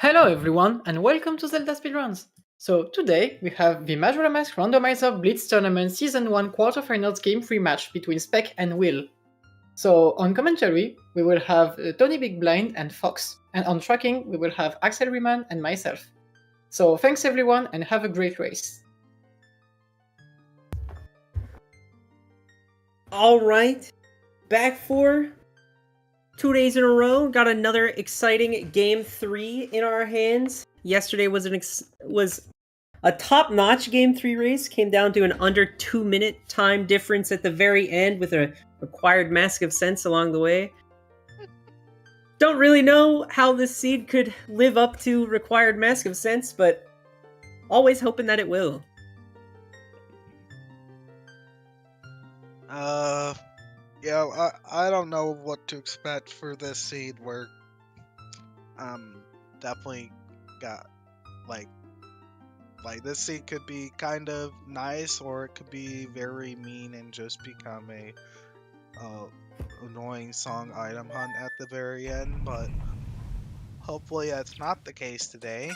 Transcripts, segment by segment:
Hello everyone and welcome to ZeldaSpeedRuns. So today we have the Majora Mask Randomizer Blitz Tournament Season 1 Quarterfinals Game 3 match between Spec and Will. So on commentary we will have Tony Big Blind and Fox, and on tracking we will have Axel Riemann and myself. So thanks everyone and have a great race. Alright, back for 2 days in a row. Got another exciting Game 3 in our hands. Yesterday was a top-notch Game 3 race. Came down to an under 2-minute time difference at the very end with a required Mask of Sense along the way. Don't really know how this seed could live up to required Mask of Sense, but always hoping that it will. Yeah, I don't know what to expect for this seed. We're definitely got like this seed could be kind of nice, or it could be very mean and just become a annoying song item hunt at the very end. But hopefully that's not the case today.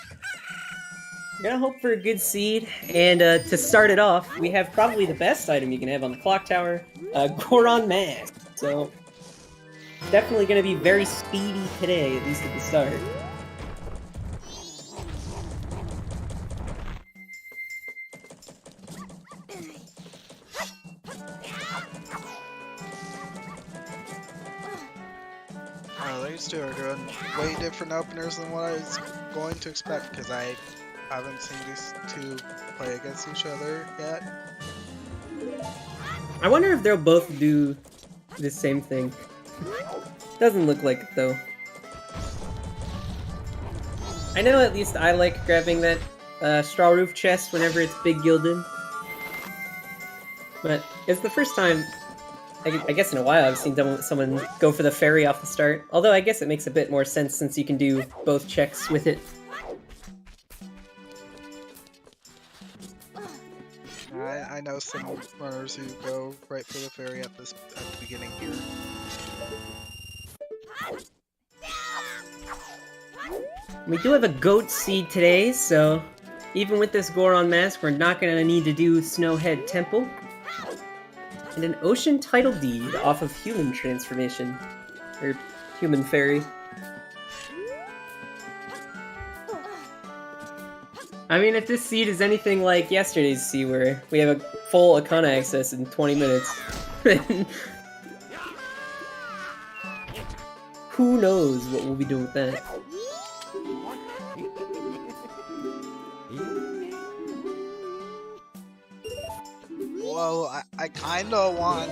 Gonna hope for a good seed, and to start it off, we have probably the best item you can have on the clock tower, Goron Mask. So, definitely gonna be very speedy today, at least at the start. These two are doing way different openers than what I was going to expect, because I haven't seen these two play against each other yet. I wonder if they'll both do the same thing. Doesn't look like it, though. I know at least I like grabbing that straw roof chest whenever it's big gilded. But it's the first time, I guess in a while, I've seen someone go for the fairy off the start. Although I guess it makes a bit more sense since you can do both checks with it. I know some runners who go right for the fairy at the beginning here. We do have a goat seed today, so even with this Goron Mask, we're not gonna need to do Snowhead Temple. And an Ocean Title Deed off of Human Transformation. Or Human Fairy. I mean, if this seed is anything like yesterday's seed, where we have a full Akana access in 20 minutes, who knows what we'll be doing with that. Well, I kinda want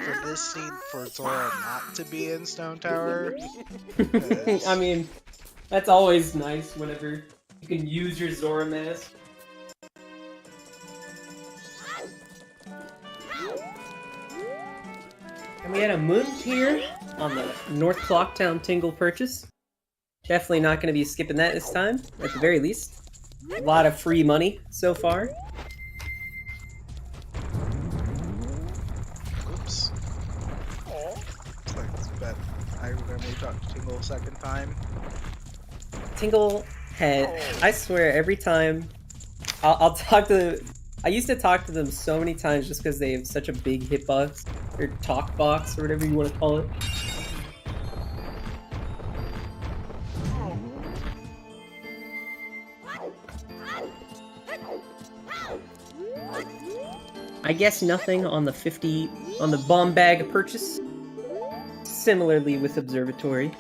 for this seed for Zora not to be in Stone Tower. I mean, that's always nice whenever you can use your Zora Mask. And we had a moon here on the North Clocktown Tingle purchase. Definitely not going to be skipping that this time, at the very least. A lot of free money so far. Oops. Looks like that I remember we talked to Tingle a second time. Tingle had, I swear, every time I'll talk to, I used to talk to them so many times just because they have such a big hitbox, or talk box, or whatever you want to call it. I guess nothing on the 50, on the bomb bag purchase. Similarly with Observatory.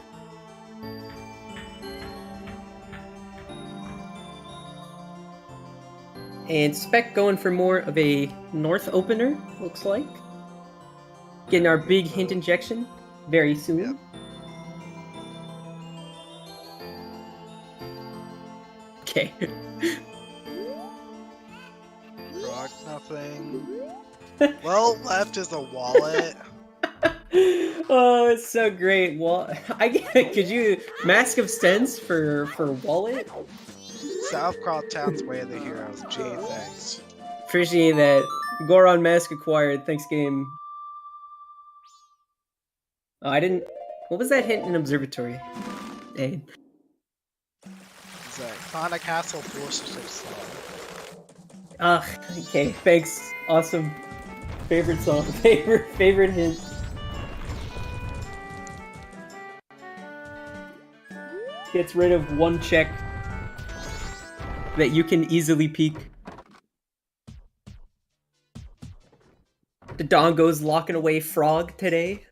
And Spec going for more of a North opener, looks like. Getting our big hint injection very soon. Yep. Okay. Rock nothing. Well, left is a wallet. Oh, it's so great. Well, could you Mask of Sense for wallet? South Town's way of the heroes. Gee, thanks. Appreciate that. Goron Mask acquired. Thanks, game. Oh, I didn't. What was that hint in Observatory? Hey. that Kana Castle Foolishly song. Okay, thanks. Awesome. Favorite song. Favorite hint. Gets rid of one check that you can easily peek. The Dongo's locking away Frog today.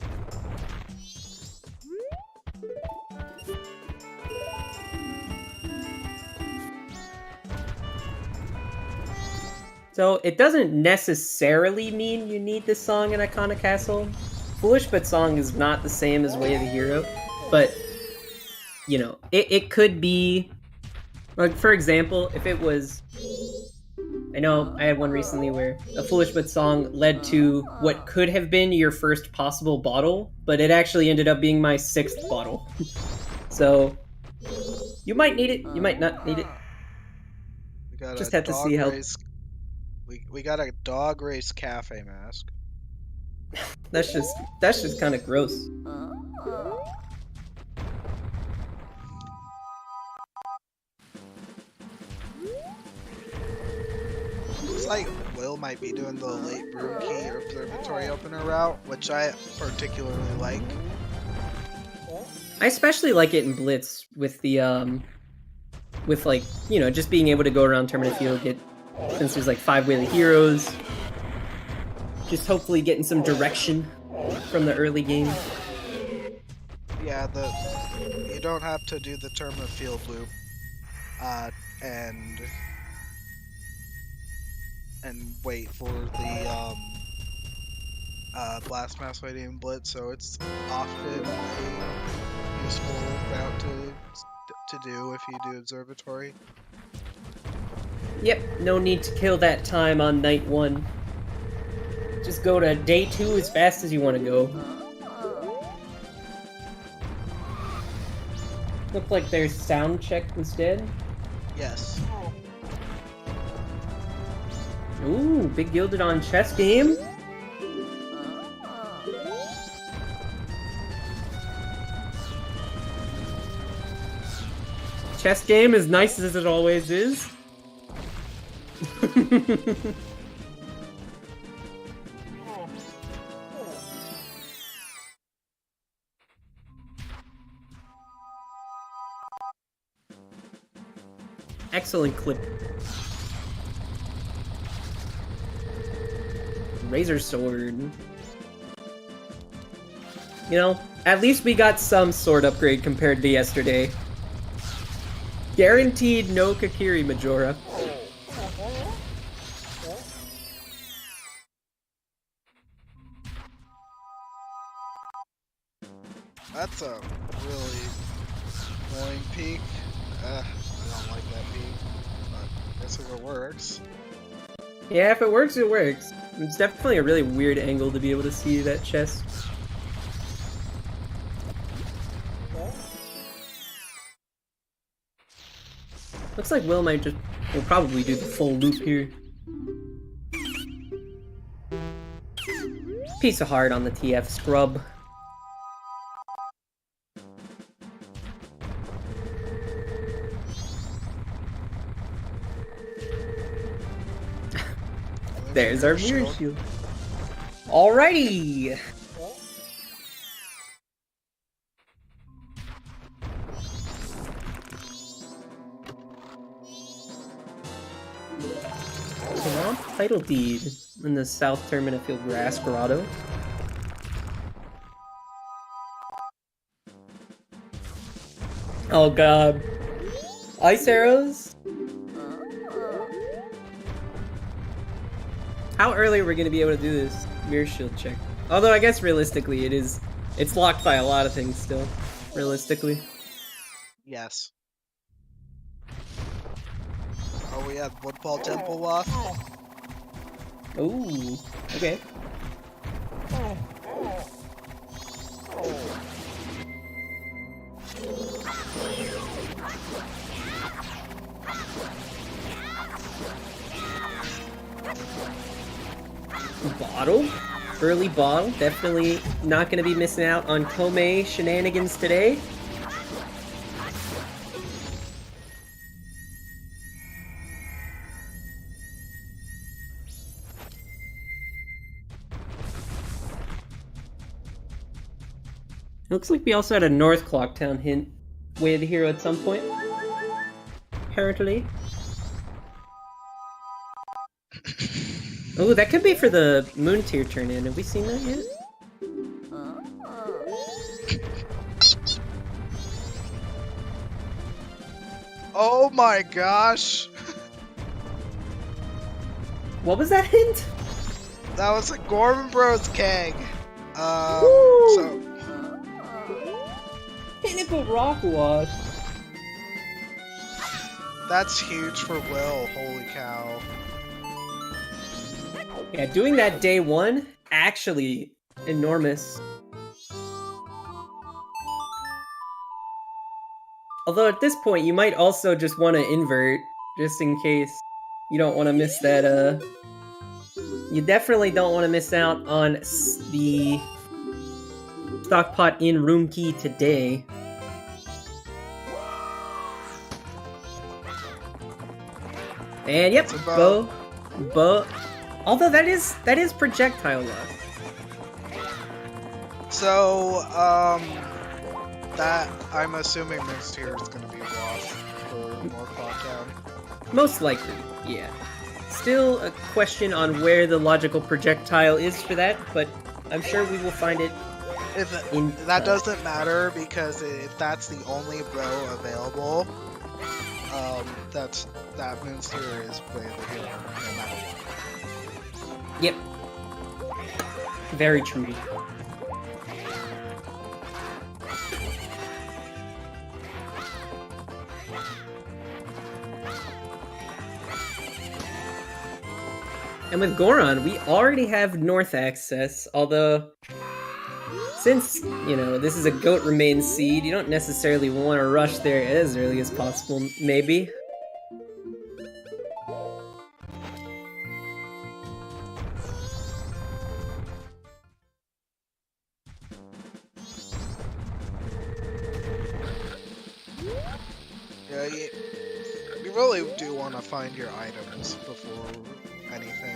So it doesn't necessarily mean you need this song in Iconic Castle. Foolish But Song is not the same as Way of the Hero, but you know, it could be, like, for example, if it was, I know I had one recently where a Foolish But Song led to what could have been your first possible bottle, but it actually ended up being my 6th bottle. So you might need it, you might not need it. We got Just a have to dog see how. race. We got a dog race cafe mask. That's just kind of gross. Looks like Will might be doing the late Broom Key or Observatory opener route, which I particularly like. I especially like it in Blitz with the with, like, you know, just being able to go around Terminal Field, since there's like 5 Way of the Heroes. Just hopefully getting some direction from the early game. Yeah, you don't have to do the Terminal Field loop, and wait for the Blast Mass waiting in Blitz, so it's often a useful route to do if you do Observatory. Yep, no need to kill that time on night 1. Just go to day 2 as fast as you want to go. Look like there's sound check instead. Yes. Ooh, big gilded on chess game. Chess game, as nice as it always is. Excellent clip. Razor sword. You know, at least we got some sword upgrade compared to yesterday. Guaranteed no Kakiri Majora. That's a really annoying peak. I don't like that peak, but I guess if it works. Yeah, if it works, it works. It's definitely a really weird angle to be able to see that chest. Looks like Will might will probably do the full loop here. Piece of heart on the TF scrub. There's our mirror shield. Alrighty! Swamp Title Deed in the South Terminal Field Grass Grotto. Oh god. Ice arrows? How early are we going to be able to do this mirror shield check? Although I guess realistically it's locked by a lot of things still. Realistically. Yes. Oh, we have Woodfall Temple off. Ooh, okay. Bottle? Early bottle. Definitely not going to be missing out on Kome shenanigans today. It looks like we also had a North Clocktown hint way of the hero at some point. Apparently. Oh, that could be for the Moon Tier turn-in. Have we seen that yet? Oh my gosh! What was that hint? That was a Gorman Bros keg. Woo! So Pinnacle Rock Wash. that's huge for Will. Holy cow! Yeah, doing that day one, actually enormous. Although at this point, you might also just want to invert, just in case you don't want to miss that, You definitely don't want to miss out on the Stockpot in room key today. And yep, It's a bow. Although that is projectile luck. So, that I'm assuming this tier is gonna be a wash for more Clocktown. Most likely, yeah. Still a question on where the logical projectile is for that, but I'm sure we will find it. That doesn't matter because if that's the only row available, that Moon's tier is way the hero, no matter what. Yep. Very true. And with Goron, we already have north access, although since, you know, this is a Goat Remains seed, you don't necessarily want to rush there as early as possible, maybe. Yeah, you really do want to find your items before anything.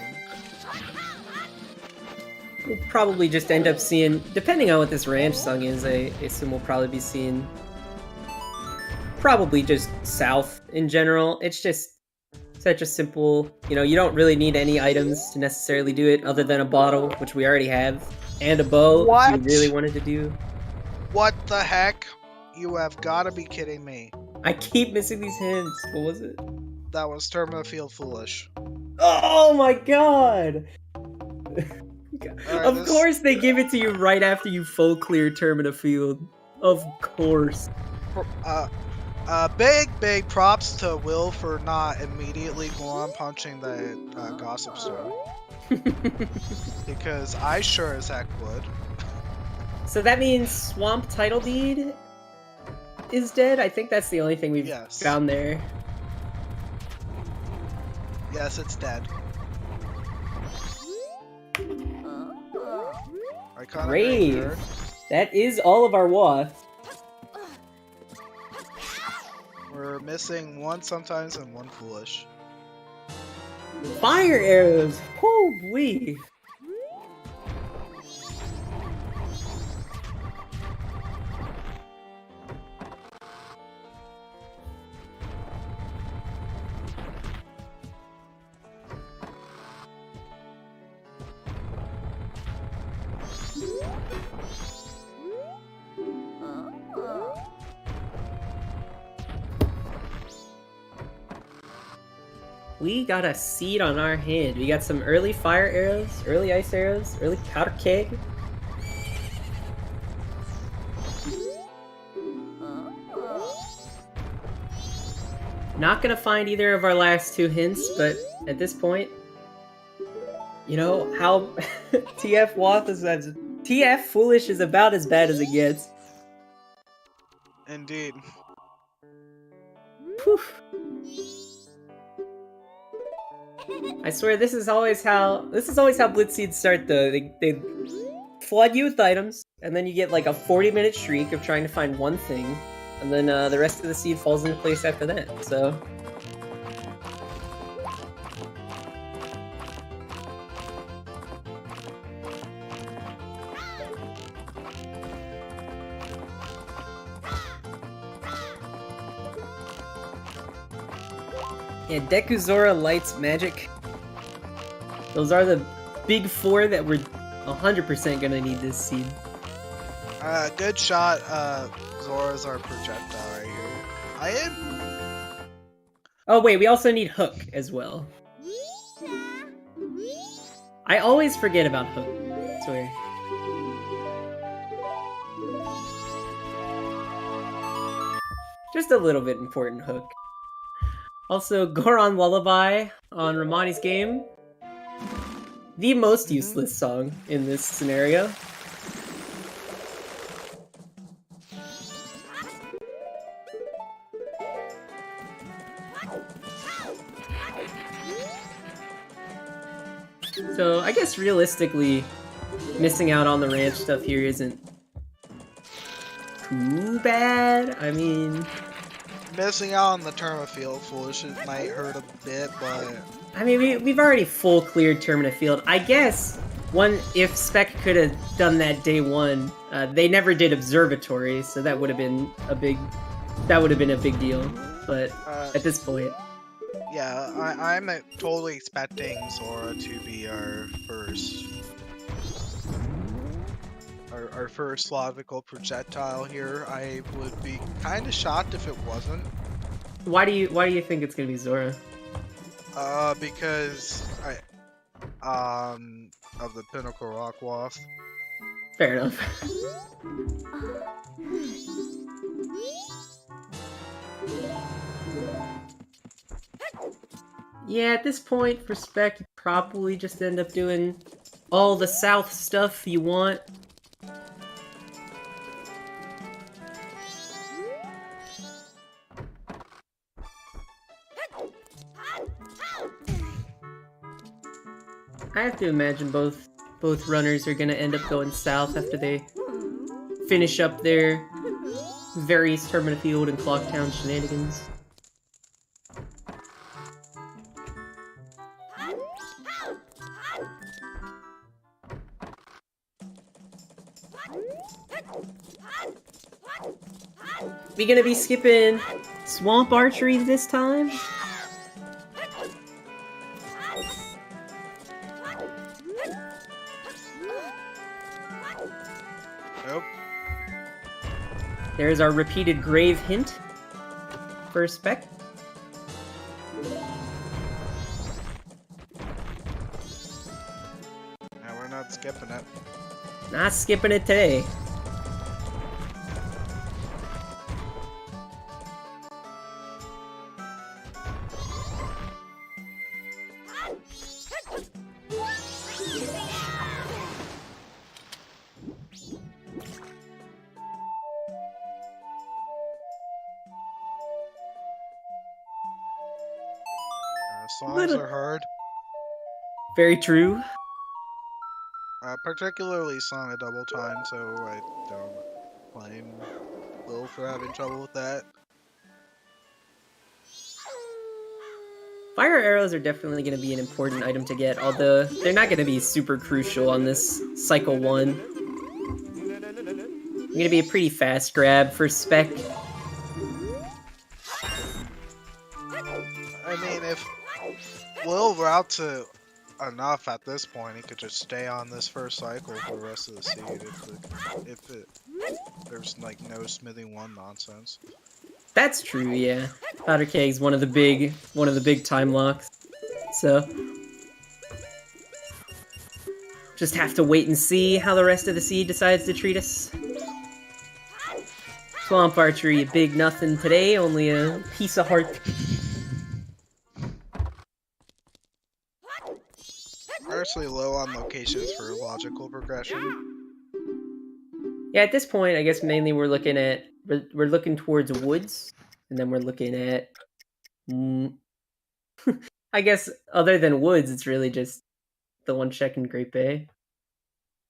We'll probably just end up seeing, depending on what this ranch song is, I assume we'll probably be seeing probably just south in general. It's just such a simple, you know, you don't really need any items to necessarily do it other than a bottle, which we already have, and a bow What? if you really wanted to do. What the heck? You have got to be kidding me. I keep missing these hints. What was it? That was Term of Field Foolish. Oh my god! Alright, Of course they give it to you right after you full clear Termina Field. Of course. Big props to Will for not immediately going punching the Gossip Stone. Because I sure as heck would. So that means Swamp Title Deed is dead? I think that's the only thing we've found there. Yes, it's dead. Great! That is all of our Wath. We're missing one sometimes and one foolish. Fire arrows! Holy! We got a seed on our hand. We got some early fire arrows, early ice arrows, early powder keg. Not gonna find either of our last two hints, but at this point, you know how TF Wath is TF Foolish is about as bad as it gets. Indeed. Poof. I swear this is always how Blitz seeds start though. They flood you with items, and then you get like a 40-minute streak of trying to find one thing, and then the rest of the seed falls into place after that. So Yeah, Dekuzora, Lights, Magic. Those are the big four that we're 100% gonna need this seed. Good shot. Zora's our projectile right here. I am. Oh wait, we also need Hook as well. I always forget about Hook. I swear. Just a little bit important Hook. Also, Goron Lullaby on Romani's game. The most useless song in this scenario. So, I guess realistically, missing out on the ranch stuff here isn't too bad. I mean... Missing out on the Terma Field Foolish, it might hurt a bit, but... I mean, we've already full cleared Termina Field. I guess, if Spec could have done that day one, they never did Observatory, so that would have been a big deal. But at this point... Yeah, I'm totally expecting Zora to be our first logical projectile here. I would be kind of shocked if it wasn't. Why do you think it's gonna be Zora? Because of the Pinnacle Rock Waft. Fair enough. Yeah, at this point for Spec, you probably just end up doing all the south stuff you want. I have to imagine both runners are gonna end up going south after they finish up their various Termina Field and Clocktown shenanigans. We gonna be skipping Swamp Archery this time? Nope. There's our repeated grave hint for Spec. Now we're not skipping it. Not skipping it today. Songs are hard. Very true. Particularly Song of Double Time, so I don't blame Will for having trouble with that. Fire arrows are definitely going to be an important item to get, although they're not going to be super crucial on this Cycle 1. Going to be a pretty fast grab for Spec. I mean, if Will routes to enough at this point, he could just stay on this first cycle for the rest of the seed if there's like no smithing 1 nonsense. That's true, yeah. Powder Keg's one of the big time locks. So just have to wait and see how the rest of the seed decides to treat us. Swamp Archery, a big nothing today, only a piece of heart. Actually low on locations for logical progression. Yeah, at this point, I guess mainly we're looking towards woods, and then we're looking at. I guess other than woods, it's really just the one check in Great Bay.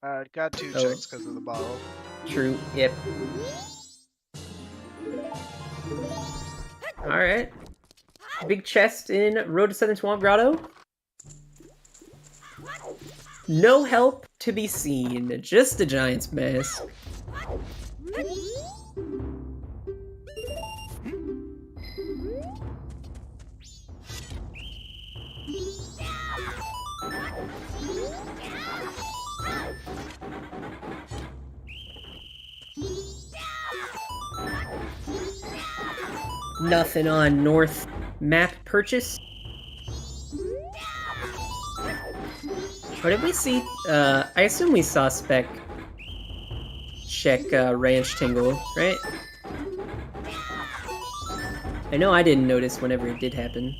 Got 2 checks because of the bottle. True. Yep. All right. Big chest in Road to Southern Swamp Grotto. No help to be seen, just a giant's mask. Nothing on north map purchase. Or did we see, I assume we saw Spec check Ranch Tingle, right? I know I didn't notice whenever it did happen.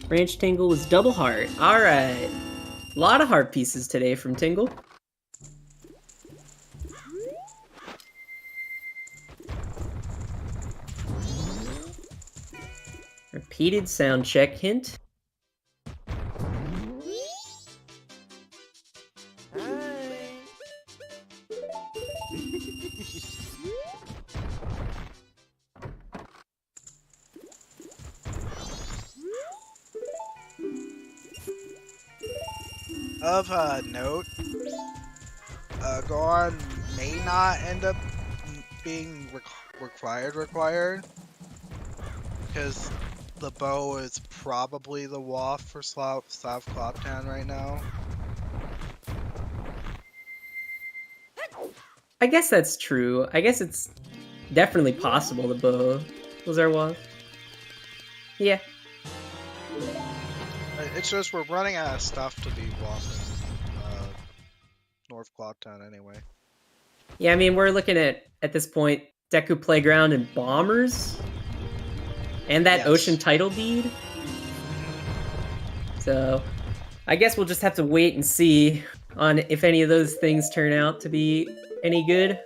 Ranch Tingle was double heart. Alright. A lot of heart pieces today from Tingle. Repeated sound check hint. Of note, Goron may not end up being required, because the bow is probably the waft for South Cloptown right now. I guess that's true. I guess it's definitely possible the bow was our waft. Yeah. It's just we're running out of stuff to be wafting North Cloptown anyway. Yeah, I mean, we're looking at this point, Deku Playground and Bombers. And that Yes. Ocean title deed. So, I guess we'll just have to wait and see on if any of those things turn out to be any good.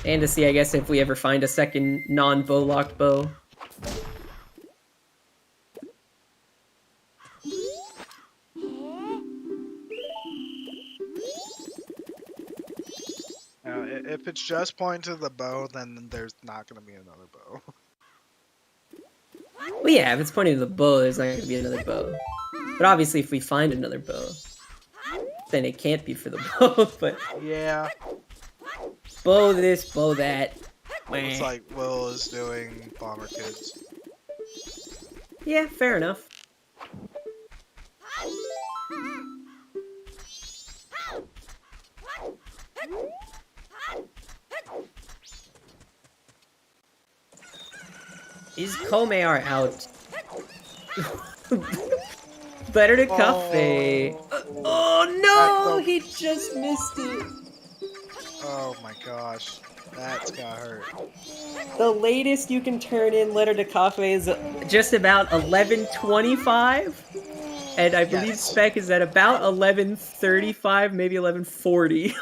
And to see, I guess, if we ever find a second non-bow locked bow. Now, if it's just pointing to the bow, then there's not going to be another bow. Well, yeah, if it's pointing to the bow, there's not going to be another bow. But obviously, if we find another bow, then it can't be for the bow, but... Yeah. Bow this, bow that. Looks like Will is doing Bomber Kids. Yeah, fair enough. Is Komayar out? Better to Cafe. Oh no! He just missed it. Oh my gosh. That's got hurt. The latest you can turn in Letter to Cafe is just about 11:25. And I believe Yes. Spec is at about 11:35, maybe 11:40.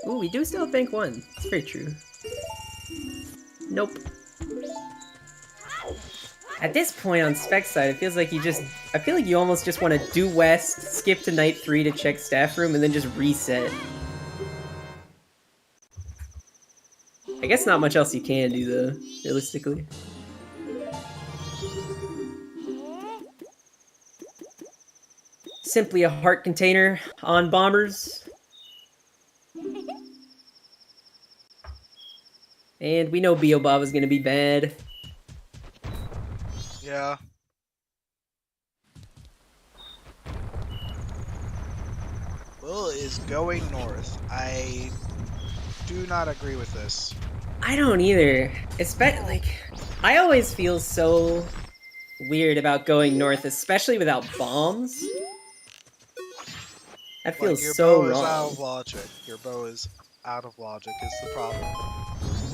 Ooh, we do still have bank one. It's very true. Nope. At this point on Spec's side, it feels like I feel like you almost just want to do west, skip to night 3 to check staff room, and then just reset. I guess not much else you can do though, realistically. Simply a heart container on bombers. And we know Beelbob is gonna be bad. Yeah. Will is going north. I do not agree with this. I don't either. Like, I always feel so weird about going north, especially without bombs. That feels Your so bow wrong. is out of logic. Your bow is out of logic is the problem.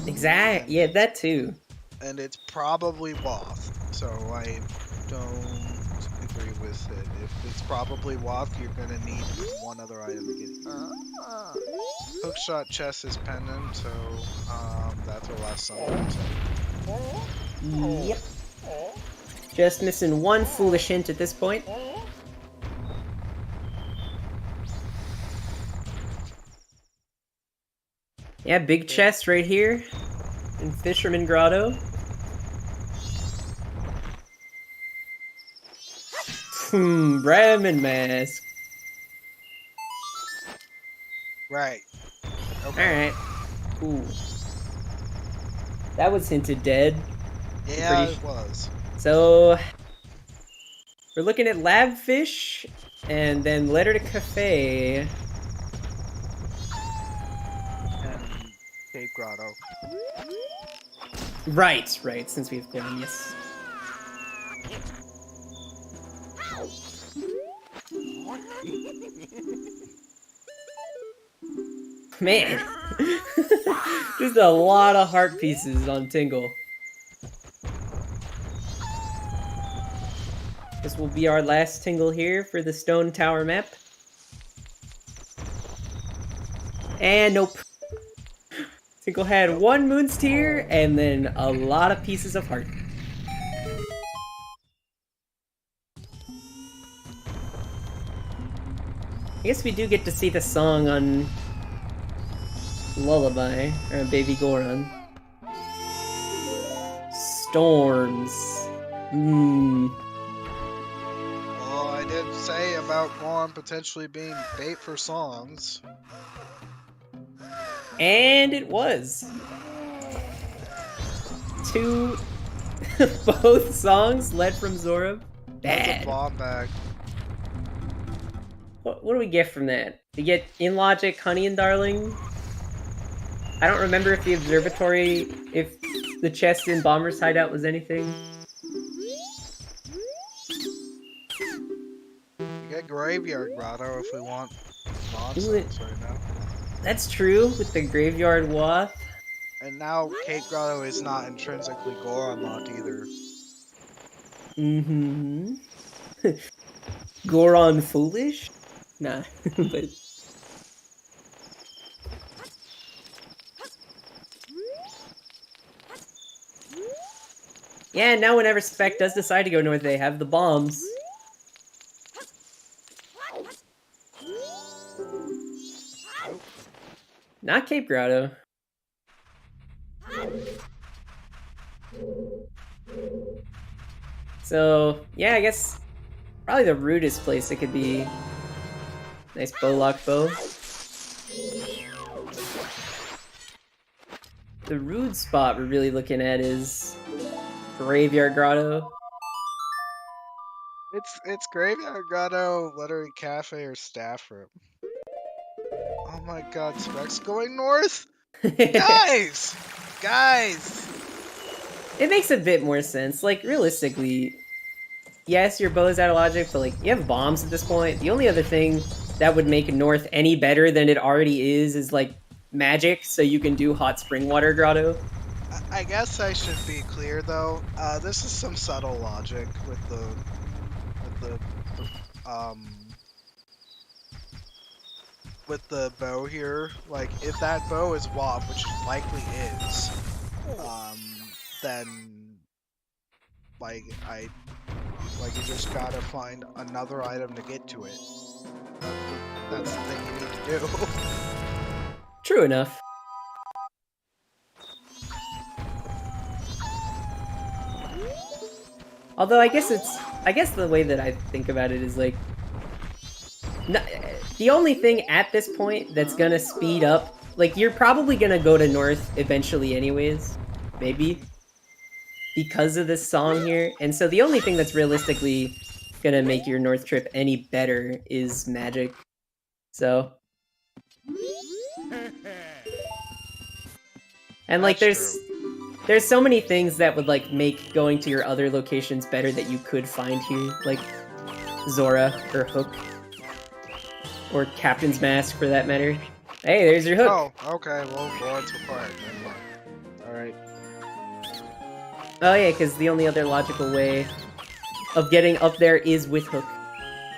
Exactly. Yeah, that too. And it's probably waft, so I don't agree with it. If it's probably waft, you're gonna need one other item to get. Hookshot chest is pendant, so that's our last summon. Yep. Just missing one foolish hint at this point. Yeah, big chest right here in Fisherman Grotto. Brahmin Mask. Right. Okay. Alright. Ooh. That was hinted dead. Yeah, Pretty it was. So we're looking at Labfish and then Letter to Cafe. And Cape Grotto. Right, since we've gone, yes. Man. Just a lot of heart pieces on Tingle. This will be our last Tingle here for the Stone Tower map. And nope. Tingle had one Moon's Tear and then a lot of pieces of heart. I guess we do get to see the song on Lullaby, or Baby Goron. Storms. Well, I did say about Goron potentially being bait for songs. And it was. Both songs led from Zora. That's a Bad. bomb bag. What do we get from that? We get In Logic, Honey and Darling. I don't remember if the observatory, if the chest in Bomber's Hideout was anything. We get Graveyard Grotto if we want nonsense right now. That's true, with the Graveyard Wath. And now Cape Grotto is not intrinsically Goron locked either. Mm-hmm. Goron Foolish? Nah, but... Yeah, now whenever Spec does decide to go north, they have the bombs. Not Cape Grotto. So, yeah, I guess probably the rudest place it could be. Nice Bowlock bow. The rude spot we're really looking at is Graveyard Grotto. It's Graveyard Grotto, Lettery Cafe, or Staff Room. Oh my god, Spec's going north? Guys! Guys! It makes a bit more sense. Like, realistically, yes, your bow is out of logic, but like, you have bombs at this point. The only other thing that would make North any better than it already is like magic, so you can do Hot Spring Water Grotto. I guess I should be clear though. This is some subtle logic with the bow here. Like, if that bow is WAP, which it likely is, then you just gotta find another item to get to it. That's the thing you need to do. True enough. Although I guess the way that I think about it is like, the only thing at this point that's gonna speed up, like, you're probably gonna go to North eventually anyways, maybe, because of this song here, and so the only thing that's realistically gonna make your North trip any better is magic, so... And like, That's there's so many things that would like make going to your other locations better that you could find here, like Zora or Hook. Or Captain's Mask, for that matter. Hey, there's your hook! Oh, okay, well, Goron's required. Alright. Oh yeah, because the only other logical way of getting up there is with Hook.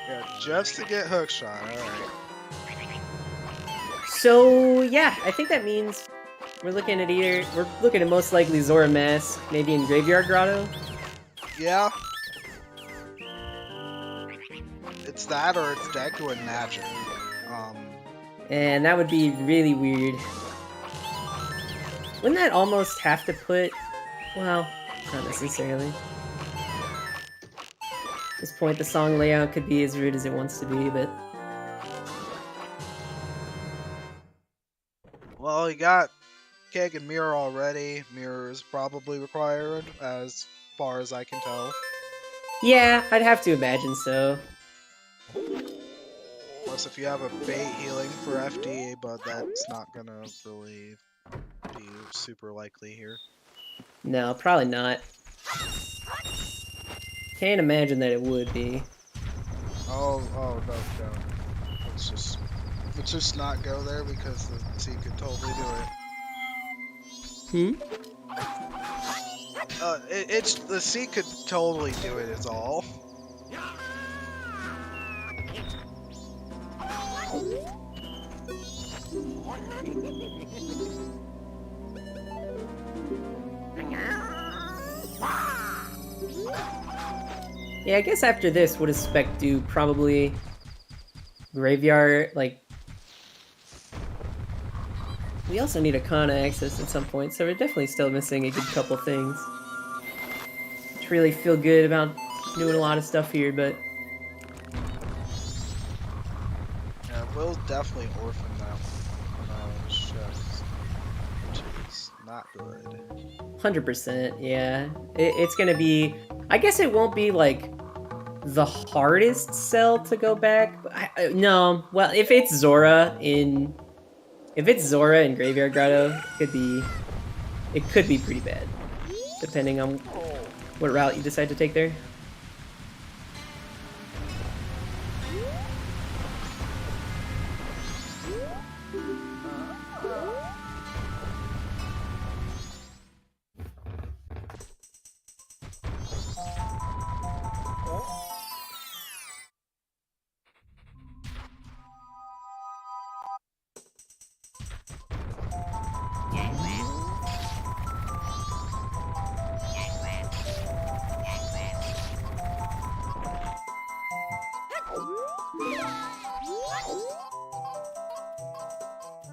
Yeah, just to get Hookshot, alright. So, yeah, I think that means we're looking at most likely Zora Mask, maybe in Graveyard Grotto. Yeah. It's that or it's deck doing magic. And that would be really weird. Wouldn't that almost have to put... Well, not necessarily. At this point, the song layout could be as rude as it wants to be, but... Well, you got Keg and Mirror already. Mirror is probably required, as far as I can tell. Yeah, I'd have to imagine so. Plus, if you have a bait healing for FD, but that's not gonna really be super likely here. No, probably not. Can't imagine that it would be. Oh, no. Let's just not go there because the C could totally do it. It's the C could totally do it. Is all. Yeah, I guess after this, what does Spec do? Probably Graveyard, like... We also need a Kana access at some point, so we're definitely still missing a good couple things. Which really feel good about doing a lot of stuff here, but... Yeah, Will's definitely orphaned that chest, which is not good. 100%, yeah. It's gonna be... I guess it won't be, like, the hardest cell to go back. No, well, if it's Zora in Graveyard Grotto, it could be pretty bad, depending on what route you decide to take there.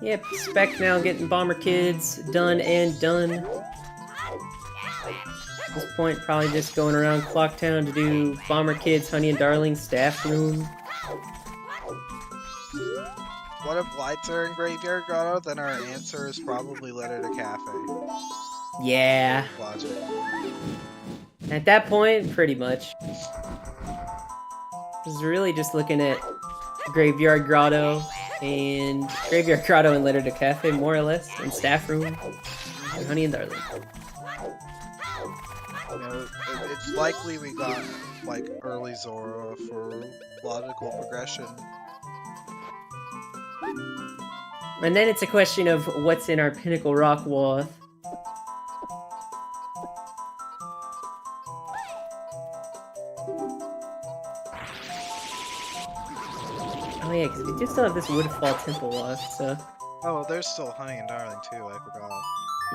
Yep, Spec now getting Bomber Kids done and done. At this point, probably just going around Clocktown to do Bomber Kids, Honey and Darling, Staff Room. What if lights are in Graveyard Grotto? Then our answer is probably Letter to Cafe. Yeah. Logic. At that point, pretty much. I was really just looking at Graveyard Grotto and Letter to Cafe, more or less, and Staff Room, and Honey and Darling. You know, it's likely we got like early Zora for logical progression. And then it's a question of what's in our Pinnacle Rock Wall. Oh yeah, because we do still have this Woodfall Temple lost, so... Oh, there's still Honey and Darling too, I forgot.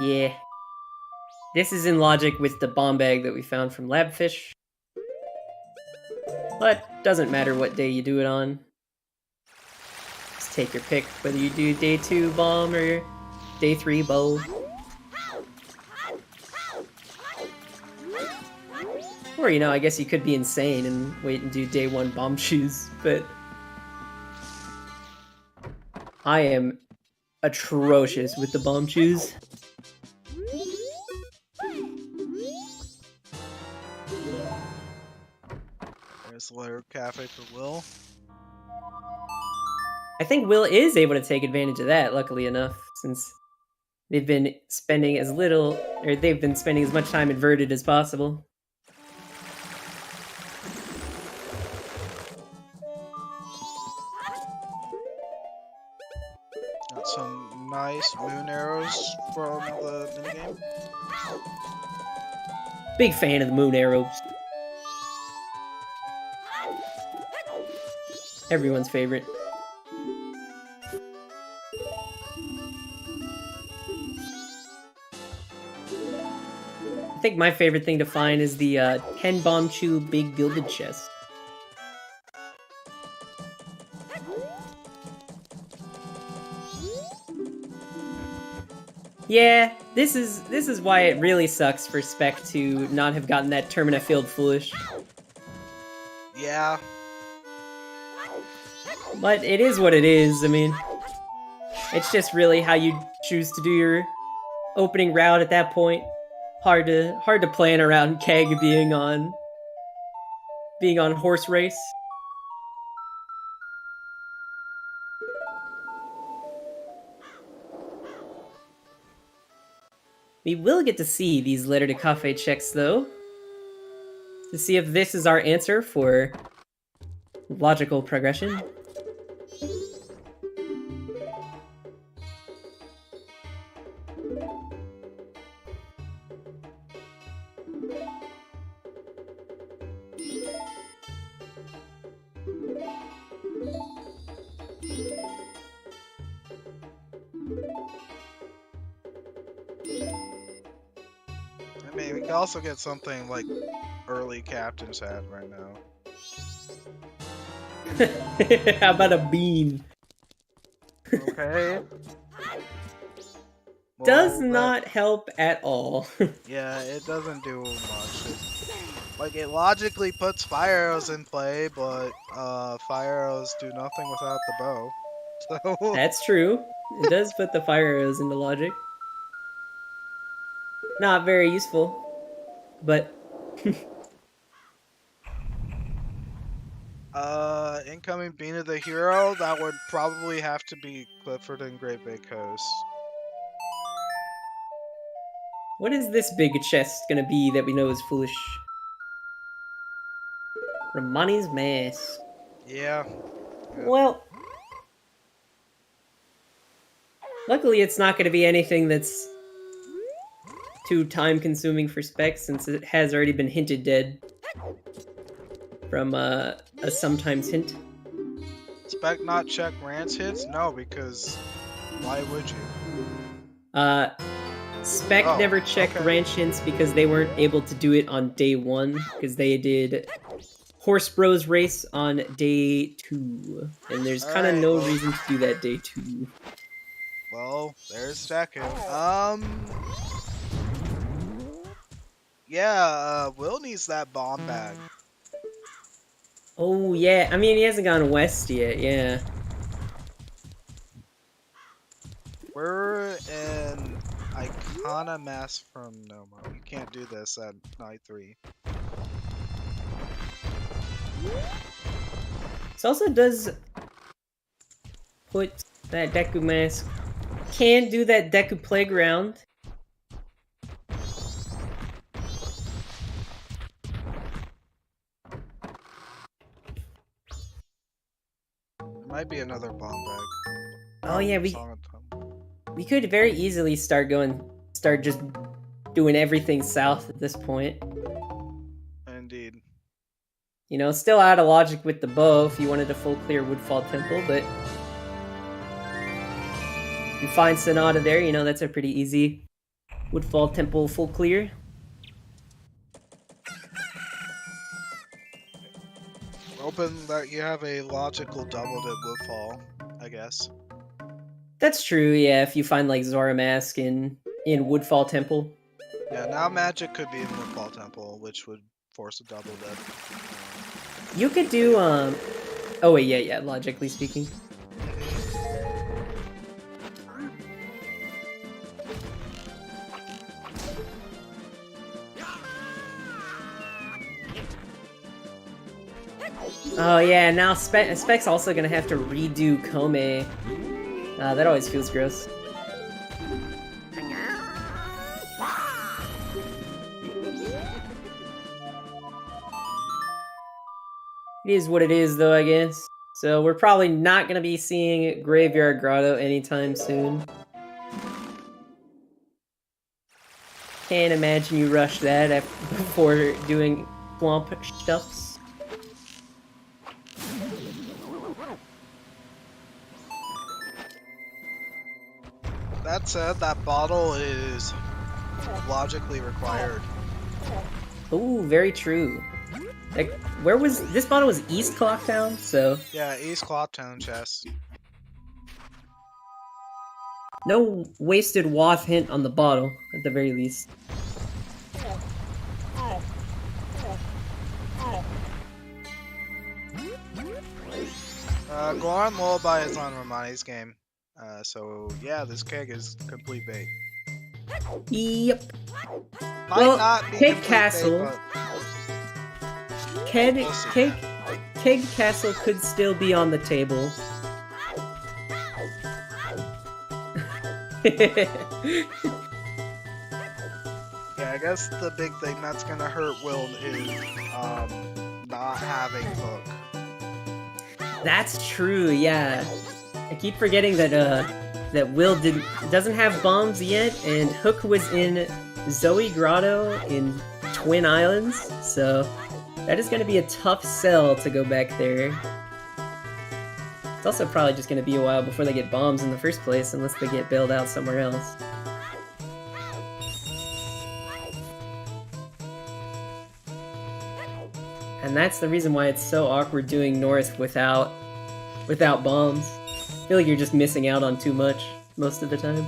Yeah. This is in logic with the bomb bag that we found from Labfish. But doesn't matter what day you do it on. Just take your pick, whether you do day 2 bomb or day 3 bow. Or, you know, I guess you could be insane and wait and do day 1 bomb shoes, but... I am atrocious with the bomb shoes. There's the Letter Cafe for Will. I think Will is able to take advantage of that, luckily enough, since they've been spending as much time inverted as possible. Got some nice moon arrows from the minigame. Big fan of the moon arrows. Everyone's favorite. I think my favorite thing to find is the 10 bomb chew big gilded chest. Yeah, this is why it really sucks for Spec to not have gotten that Termina Field Foolish. Yeah. But it is what it is, I mean... It's just really how you choose to do your opening route at that point. Hard to plan around Keg being on horse race. We will get to see these letter to cafe checks though, to see if this is our answer for logical progression. I mean, we can also get something like early captain's hat right now. How about a bean? Okay. Does Well, not help at all. Yeah, it doesn't do much. It logically puts fire arrows in play, but fire arrows do nothing without the bow. So That's true. It does put the fire arrows into logic. Not very useful, but incoming Bean of the Hero, that would probably have to be Clifford and Great Big Coast. what is this big chest gonna be that we know is foolish? Romani's Mask. Yeah. Well, luckily it's not gonna be anything that's too time-consuming for Spec, since it has already been hinted dead from a sometimes hint. Spec not check Rance hits? No, because why would you? Spec Oh, never checked okay. ranch hints because they weren't able to do it on day 1, because they did Horse Bros race on day 2, and there's kind of Alright, no well- reason to do that day 2. Well, there's second. Yeah, Will needs that bomb bag. Oh yeah, I mean he hasn't gone west yet. Yeah. We're in Icona Mass from Noma. You can't do this at night 3. This also does put that Deku Mask. Can do that Deku Playground. There might be another bomb bag. Oh yeah, Song of Time. we could very easily start just doing everything south at this point. Indeed. You know, still out of logic with the bow if you wanted to full clear Woodfall Temple, but you find Sonata there, you know, that's a pretty easy Woodfall Temple full clear. Open that you have a logical double to Woodfall, I guess. That's true, yeah, if you find like Zora Mask in Woodfall Temple. Yeah, now magic could be in Woodfall Temple, which would force a double dead. You could do, oh wait, yeah, logically speaking. Oh yeah, now Spec's also gonna have to redo Kome. That always feels gross. It is what it is, though, I guess. So we're probably not gonna be seeing Graveyard Grotto anytime soon. Can't imagine you rush that before doing swamp stuffs. That said, that bottle is logically required. Ooh, very true. Like, where was this bottle? Was East Clocktown, so Yeah, East Clocktown chest. no wasted waff hint on the bottle at the very least. Goron Lullaby is on Romani's game. So yeah, this keg is complete bait. Yep. Might Well, not be Keg complete Castle. bait, but Keg, we'll see, Keg, man. Keg Castle could still be on the table. Yeah, I guess the big thing that's gonna hurt Will is not having Hook. That's true, yeah. I keep forgetting that that Will doesn't have bombs yet, and Hook was in Zoe Grotto in Twin Islands, so that is going to be a tough sell to go back there. It's also probably just going to be a while before they get bombs in the first place, unless they get bailed out somewhere else. And that's the reason why it's so awkward doing North without bombs. I feel like you're just missing out on too much most of the time.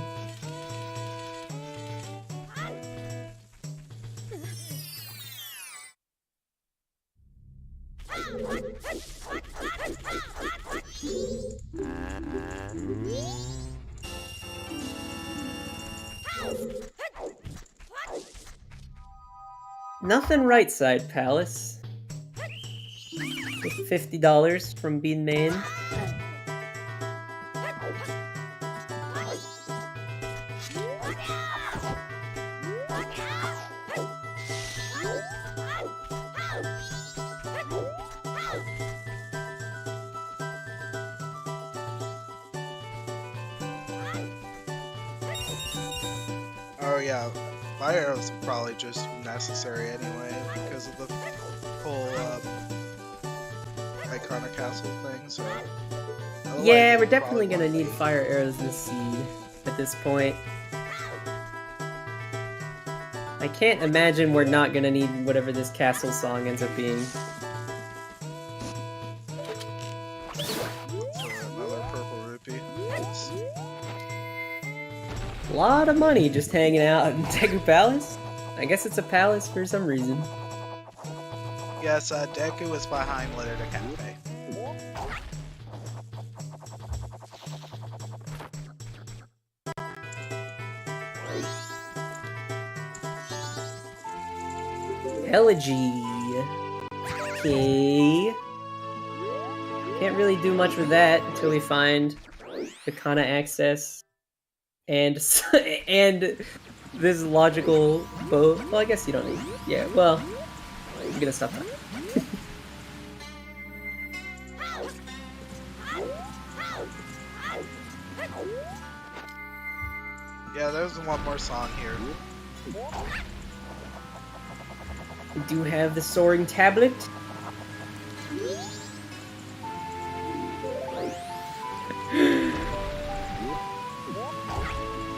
Nothing right side, Palace. Just $50 from Bean Main. Oh yeah, fire arrows are probably just necessary anyway because of the whole iconic castle thing. So otherwise Yeah, it we're probably definitely gonna won't need be. fire arrows this seed at this point. I can't imagine we're not gonna need whatever this castle song ends up being. So another purple rupee. Nice. A lot of money just hanging out in Deku Palace. I guess it's a palace for some reason. Yes, Deku is behind Litter the Cafe. Elegy. Okay. Can't really do much with that until we find the Kana access and and this logical bow. Well, I guess you don't need. Yeah. Well, I'm gonna stop that. Yeah, there's one more song here. We do have the soaring tablet.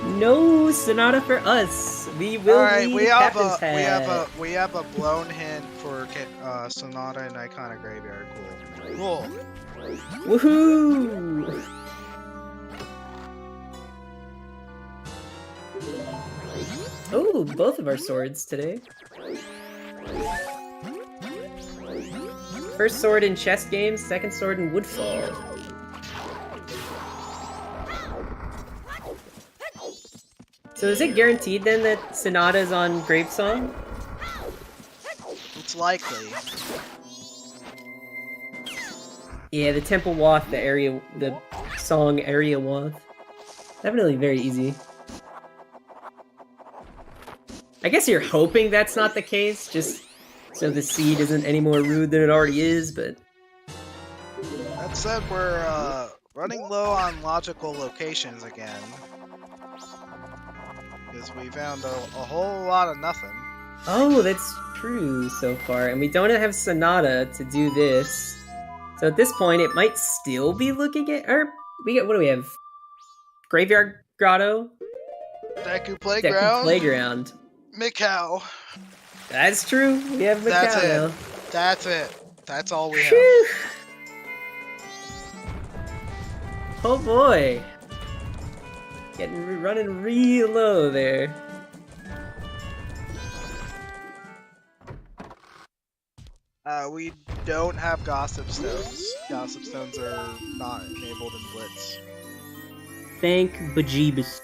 No Sonata for us. We will Alright, need we have Captain's a Hat. blown hint for Sonata and Iconic Graveyard. Cool. Woohoo! Oh, both of our swords today. First sword in chess games, second sword in Woodfall. So is it guaranteed then that Sonata is on Gravesong? It's likely. Yeah, the Temple Wath, the song Area Wath. Definitely very easy. I guess you're hoping that's not the case, just so the seed isn't any more rude than it already is, but... That said, we're running low on logical locations again. Because we found a whole lot of nothing. Oh, that's true so far, and we don't have Sonata to do this. So at this point, it might still be looking at... what do we have? Graveyard Grotto? Deku Deku Playground. Playground. Mikau. That's true, we have That's Mikau it. now. That's it. That's all we have. Phew. Oh boy. Running real low there. We don't have Gossip Stones. Gossip Stones are not enabled in Blitz. Thank bejeebus.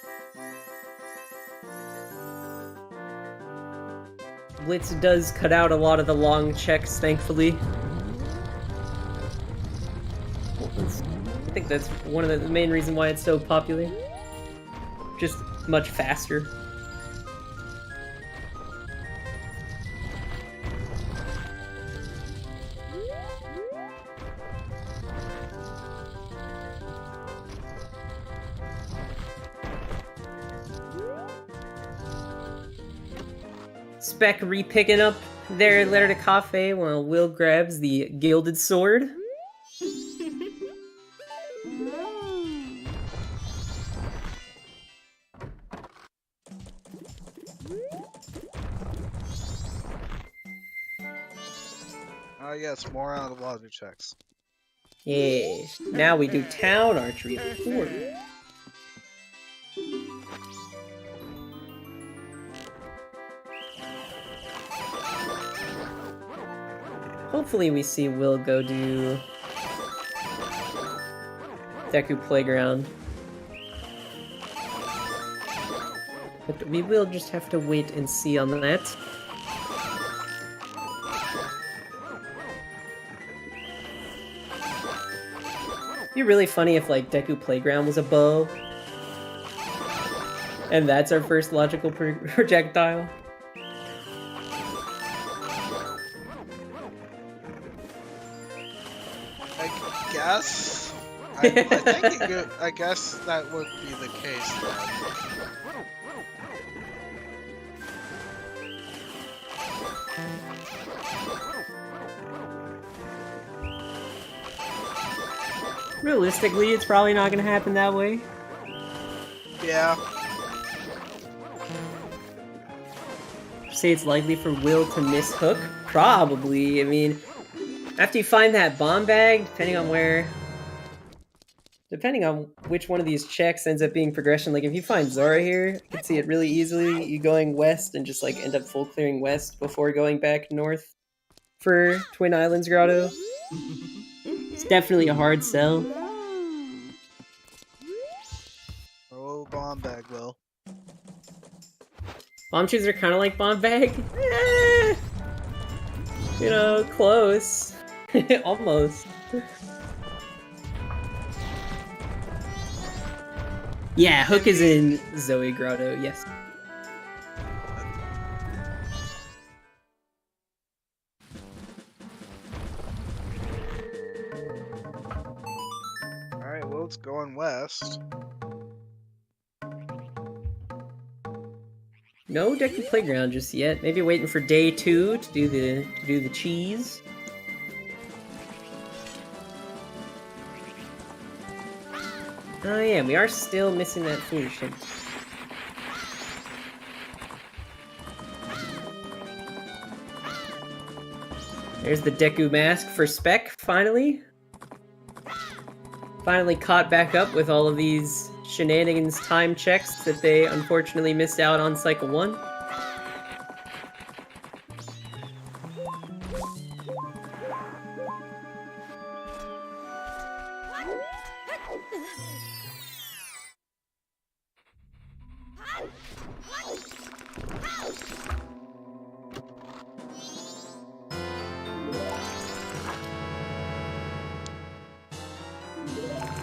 Blitz does cut out a lot of the long checks, thankfully. I think that's one of the main reasons why it's so popular. Just much faster. Spec re-picking up their letter to cafe while Will grabs the gilded sword. Oh yes, more out of the logic checks. Yeah. Now we do town archery at 4. Hopefully we see Will go do Deku Playground. But we will just have to wait and see on that. It'd be really funny if like Deku Playground was a bow. And that's our first logical projectile. I guess that would be the case then. Realistically, it's probably not gonna happen that way. Yeah. Say it's likely for Will to miss Hook? Probably. I mean, after you find that bomb bag, depending on which one of these checks ends up being progression, like if you find Zora here, I could see it really easily, you going west and just like end up full clearing west before going back north for Twin Islands Grotto. It's definitely a hard sell. Oh, bomb bag, Will. Bomb shoes are kind of like bomb bag. You know, close. Almost. Yeah, Hook is in Zoe Grotto, yes. Alright, well, it's going west. No Deku Playground just yet. Maybe waiting for day 2 to do the cheese. Oh yeah, we are still missing that food shit. There's the Deku mask for Spec, finally. Finally caught back up with all of these shenanigans time checks that they unfortunately missed out on Cycle 1.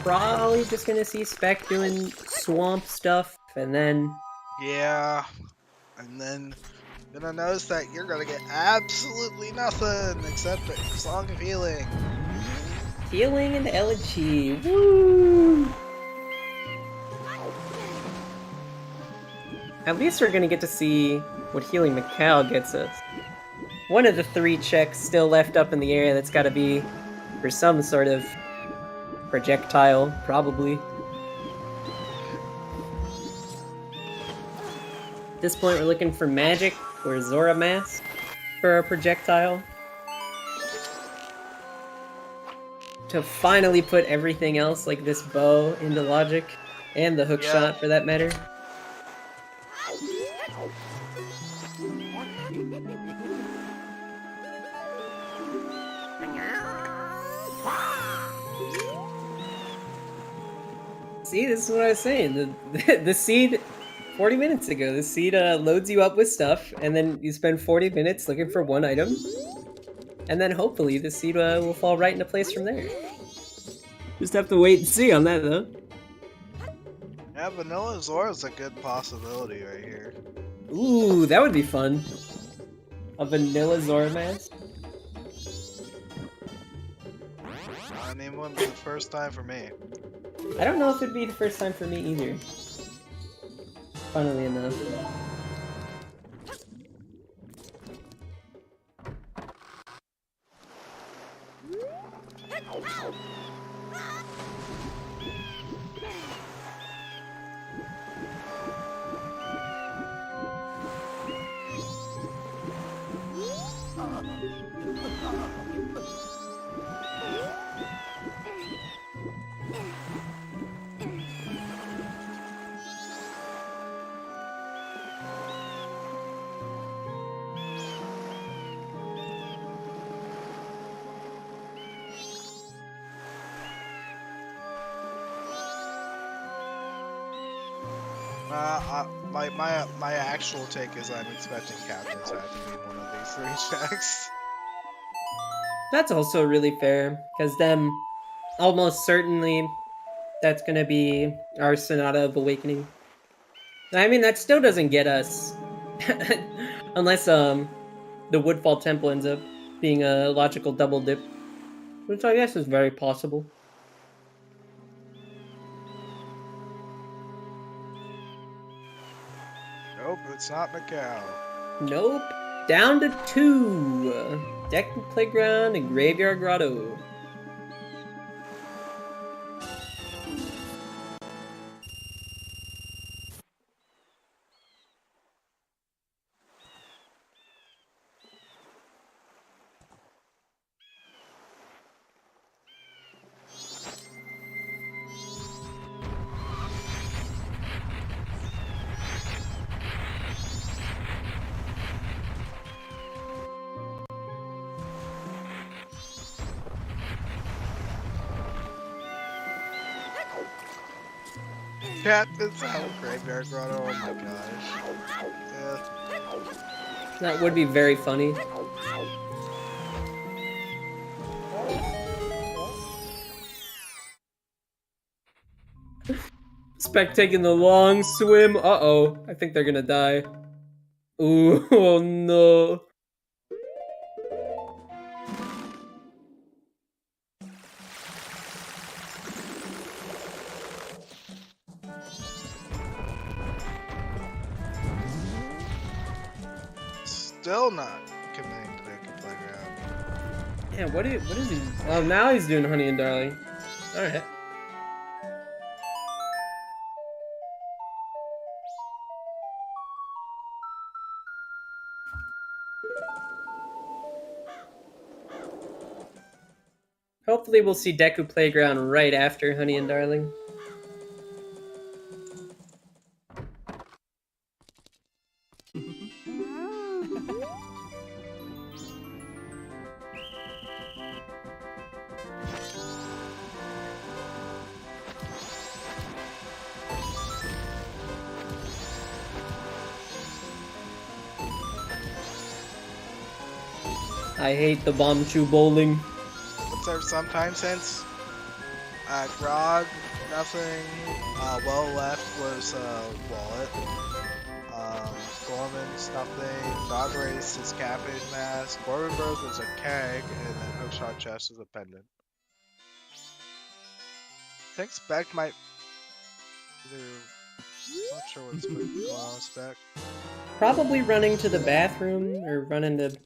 Probably just gonna see Spec doing swamp stuff, and then... Yeah. And then you're gonna notice that you're gonna get absolutely nothing except a Song of Healing. Healing and Elegy. Woo! At least we're gonna get to see what Healing Macau gets us. One of the 3 checks still left up in the air that's gotta be for some sort of projectile, probably. At this point, we're looking for magic or Zora mask for a projectile. To finally put everything else, like this bow, into logic, and the hook shot for that matter. See, this is what I was saying. The seed, 40 minutes ago, the seed loads you up with stuff, and then you spend 40 minutes looking for one item, and then hopefully the seed will fall right into place from there. Just have to wait and see on that, though. Yeah, Vanilla Zora's a good possibility right here. Ooh, that would be fun. A vanilla Zora mask? I mean, it wouldn't be the first time for me. I don't know if it'd be the first time for me either. Funnily enough. My actual take is I'm expecting Captain's Hat to be one of these three checks. That's also really fair, because then almost certainly that's gonna be our Sonata of Awakening. I mean, that still doesn't get us, unless the Woodfall Temple ends up being a logical double dip, which I guess is very possible. Nope, it's not Macau. Nope. Down to 2. Deck Playground and Graveyard Grotto. Captain's Hat Graveyard Grotto, oh my gosh. Yeah. That would be very funny. Spec taking the long swim. Uh-oh. I think they're gonna die. Ooh, oh no. Still not committing to Deck Playground. Yeah, what is he? Oh, now he's doing Honey and Darling. Alright. Hopefully we'll see Deku Playground right after Honey and Darling. I hate the Bombchu bowling. What's our sometime since? Grog, nothing. Well left was wallet. Gorman's nothing. Dog Race is Cabbage Mask. Gormanberg was a keg, and then Hookshot Chest is a pendant. I think Spec might either. Not sure what's going on with Spec. Probably running to the bathroom or running to,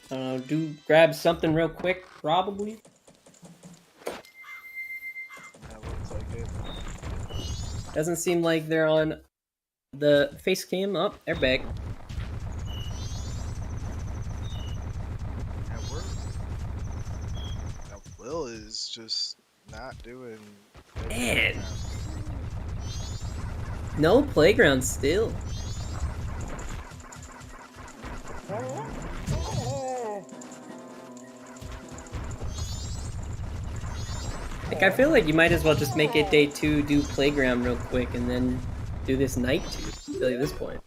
I don't know, grab something real quick. Probably. Yeah, looks like it. Doesn't seem like they're on the face cam. Oh, they're back. Yeah, Now Will is just not doing. Man. No playground still. I Like, I feel like you might as well just make it day 2, do playground real quick, and then do this night 2, I feel like at this point.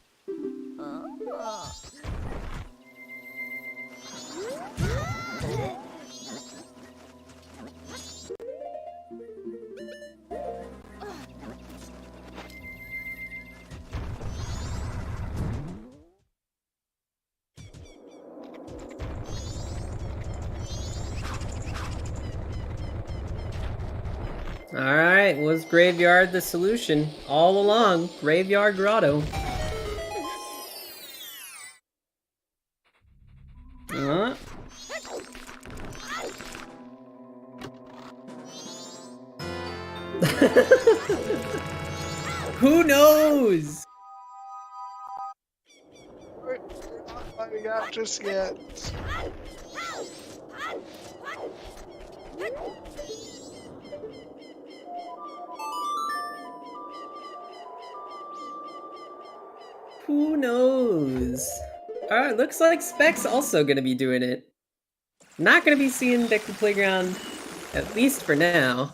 Alright, was Graveyard the solution? All along, Graveyard Grotto. Who knows? We're not finding out just yet. Who knows? Alright, looks like Spec's also gonna be doing it. Not gonna be seeing Deku Playground, at least for now.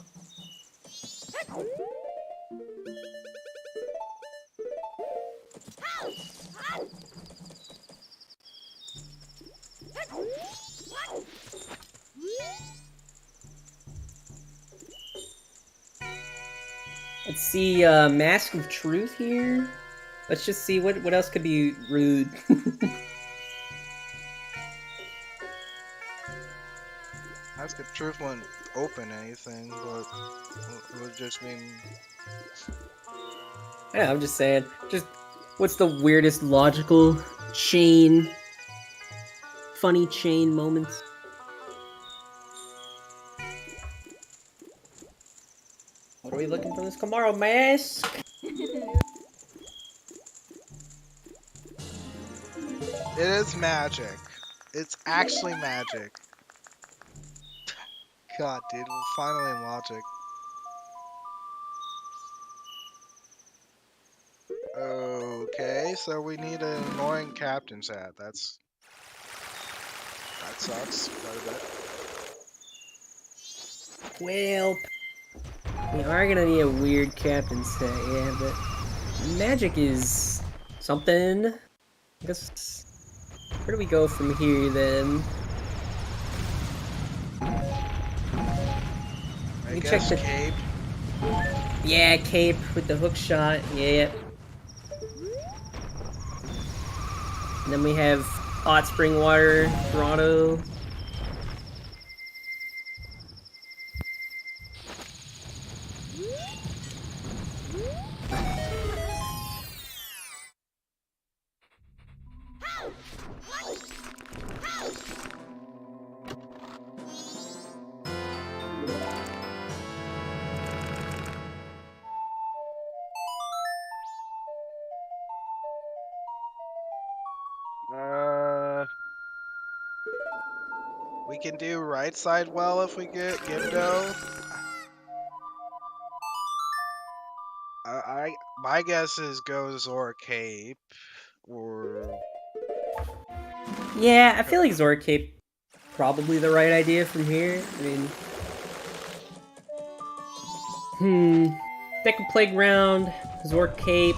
Let's see, Mask of Truth here. Let's just see what else could be rude. Mask of Truth wouldn't open anything, but it would just mean. Yeah, I'm just saying. Just what's the weirdest logical chain, funny chain moments? What are we looking for this Kamaro mask? It is magic. It's actually magic. God, dude, we're finally in logic. Okay, so we need an annoying captain's hat. That sucks quite a bit. Well, we are gonna need a weird captain's hat, yeah, but magic is something. I guess. Where do we go from here then? I We guess check the cape. Yeah, cape with the hook shot. Yeah. And then we have hot spring water, Toronto. We can do right side well if we get Gimdo. My guess is go Zora Cape or. Yeah, I feel like Zora Cape probably the right idea from here. I mean, Deku Playground, Zora Cape.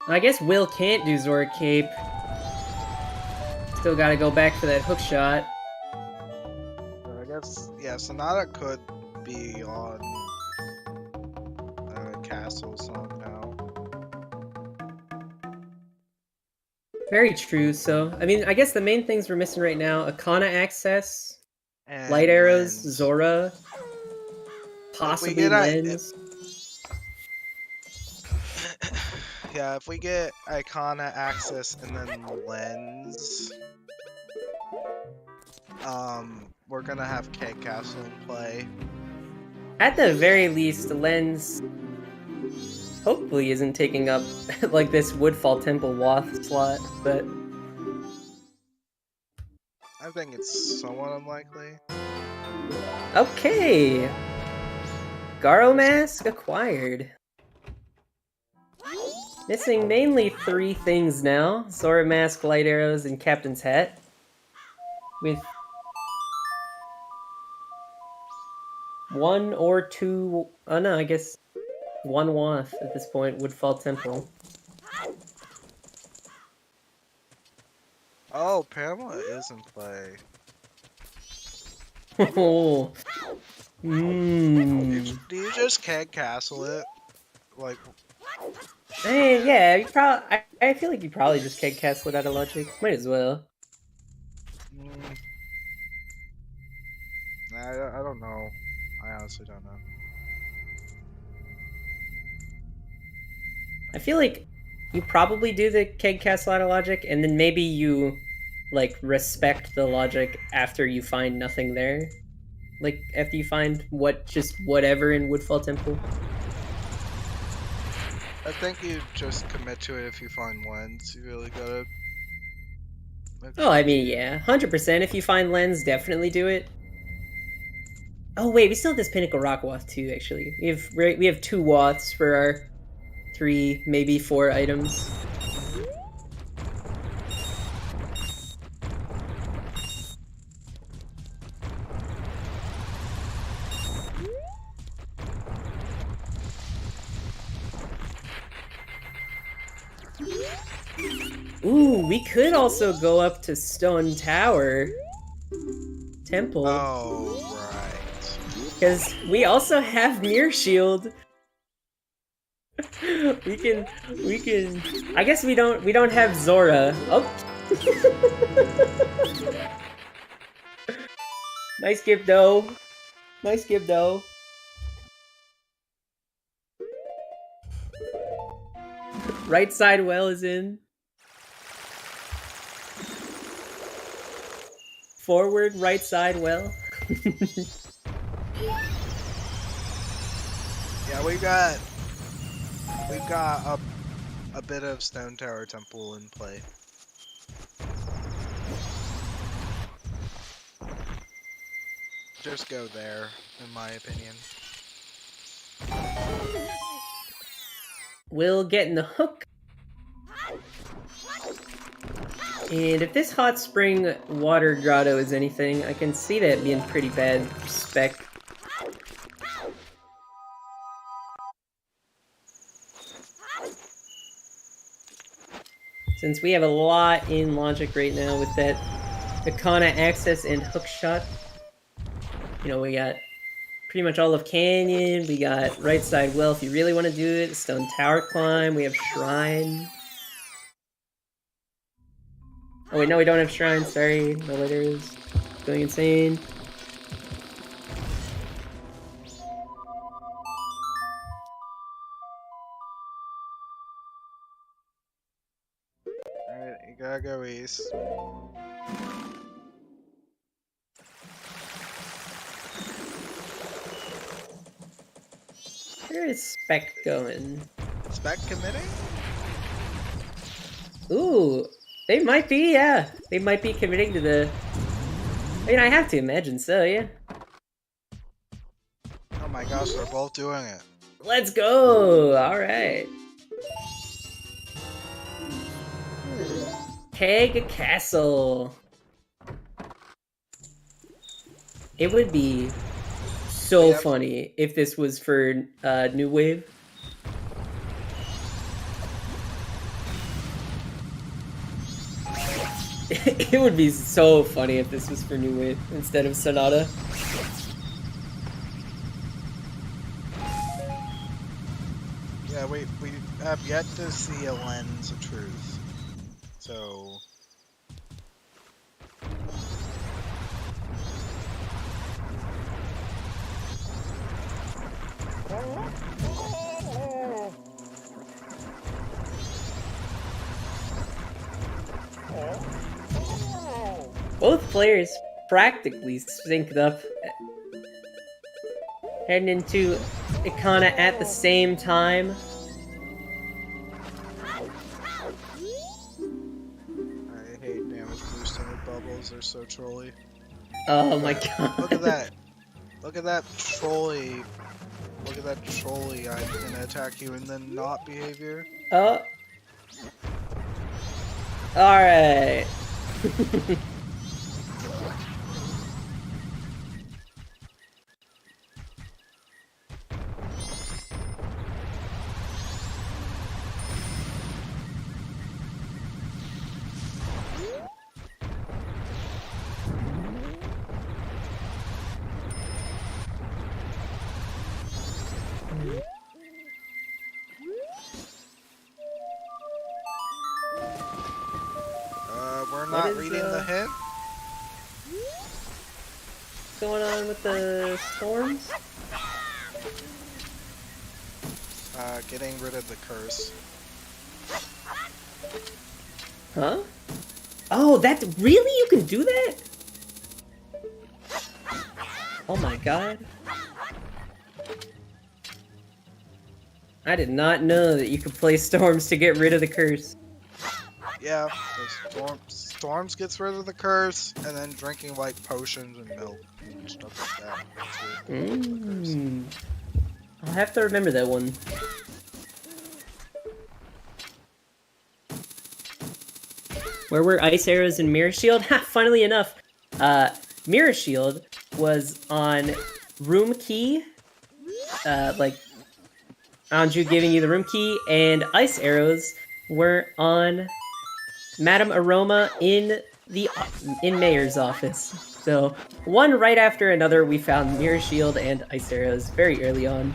I guess Will can't do Zora Cape. Still gotta go back for that hook shot. I guess, yeah, Sonata could be on Castle somehow. Very true, so, I mean, I guess the main things we're missing right now, Akana access, And light arrows, Lens. Zora, possibly Lens. Yeah, if we get Icona access and then Lens, we're gonna have K Castle in play. At the very least, the Lens hopefully isn't taking up like this Woodfall Temple Wath slot, but I think it's somewhat unlikely. okay. Garo Mask acquired. Missing mainly 3 things now. Zora Mask, Light Arrows, and Captain's Hat. With 1 or 2. Oh no, I guess 1 Wath at this point. Woodfall Temple. Oh, Pamela is in play. Oh. Do you just keg castle it? Like, Hey, yeah, you probably. I feel like you probably just keg castle it out of logic. Might as well. mm, I don't know. I honestly don't know. I feel like you probably do the keg castle out of logic, and then maybe you like respect the logic after you find nothing there. Like after you find whatever in Woodfall Temple. I think you just commit to it if you find lens. You really gotta. Oh, I mean, yeah, 100%. If you find lens, definitely do it. Oh wait, we still have this Pinnacle Rock Wath too. Actually, we have 2 Waths for our 3, maybe 4 items. Ooh, we could also go up to Stone Tower Temple. Oh, right. Because we also have Mirror Shield. we can. I guess we don't have Zora. Oh. Nice skip though. Nice skip though. Right side well is in. Forward right side well. Yeah, we've got a bit of Stone Tower Temple in play. Just go there, in my opinion. Will getting the hook. And if this hot spring water grotto is anything, I can see that being pretty bad spec. Since we have a lot in logic right now with that Ikana access and hook shot. You know, we got pretty much all of Canyon, we got right side well if you really want to do it, Stone Tower climb, we have Shrine. Oh wait, no we don't have Shrine, sorry, my letter is going insane. Alright, you gotta go east. Where is Spec going? Spec committing? Ooh, they might be, yeah. They might be committing to the... I mean, I have to imagine so, yeah. Oh my gosh, they're both doing it. Let's go! Alright. Keg Castle. It would be so funny if this was for New Wave. It would be so funny if this was for New Wave instead of Sonata. Yeah, we have yet to see a lens of truth. So... Both players practically synced up, heading into Ikana at the same time. I hate damage boosting with bubbles, they're so trolly. Oh my god. Look at that. Look at that trolly. Look at that trolly. I'm gonna attack you and then not behavior. Oh. Alright. We're not reading the hint. What's going on with the storms? Getting rid of the curse. Huh? Oh, that really? You can do that? Oh my god. I did not know that you could play storms to get rid of the curse. Yeah, the storms gets rid of the curse, and then drinking like potions and milk and stuff like that. Gets rid of the curse. I'll have to remember that one. Where were Ice Arrows and Mirror Shield? Ha! Funnily enough, Mirror Shield was on Room Key, like Anju giving you the room key, and Ice Arrows were on Madame Aroma in Mayor's office. So one right after another, we found Mirror Shield and Ice Arrows very early on.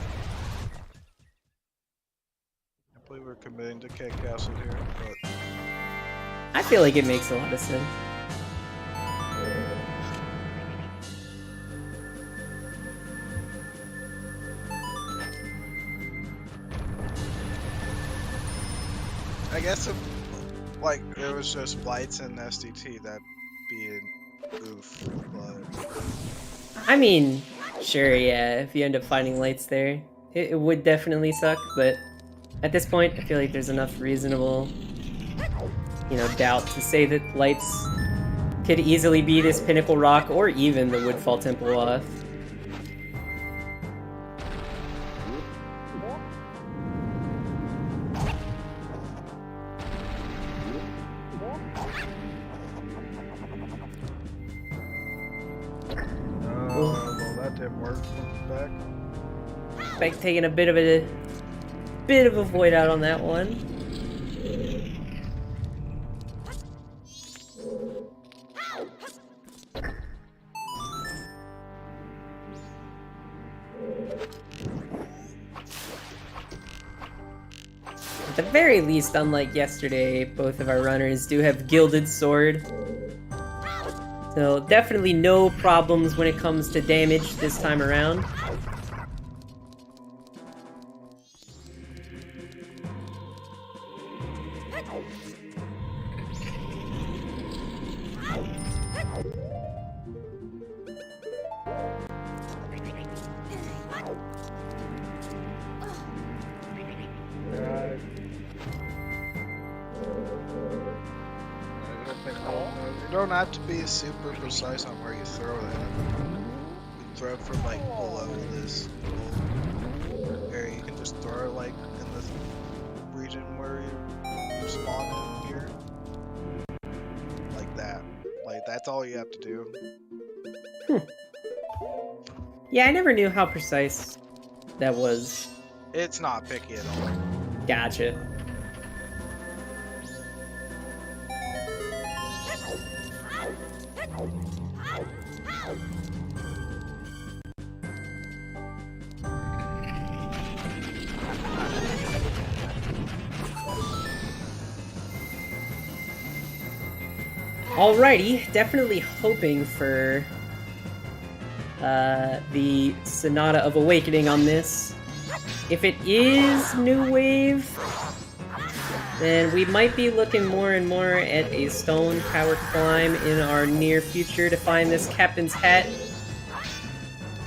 I believe we're committing to Keg Castle here, but I feel like it makes a lot of sense. I guess if like it was just Blitz and SDT, that'd be an oof. But I mean, sure, yeah, if you end up finding lights there, it would definitely suck, but at this point, I feel like there's enough reasonable, doubt to say that lights could easily be this Pinnacle Rock or even the Woodfall Temple off. well, that didn't work. Back. Spec taking a bit of a void out on that one. At the very least, unlike yesterday, both of our runners do have Gilded Sword. So definitely no problems when it comes to damage this time around. You don't have to be super precise on where you throw that. You can throw it from like below this area. You can just throw it like in this region where you spawn in here. Like that. Like that's all you have to do. Yeah, I never knew how precise that was. It's not picky at all. Gotcha. Alrighty, definitely hoping for the Sonata of Awakening on this. If it is New Wave, then we might be looking more and more at a stone power climb in our near future to find this Captain's Hat.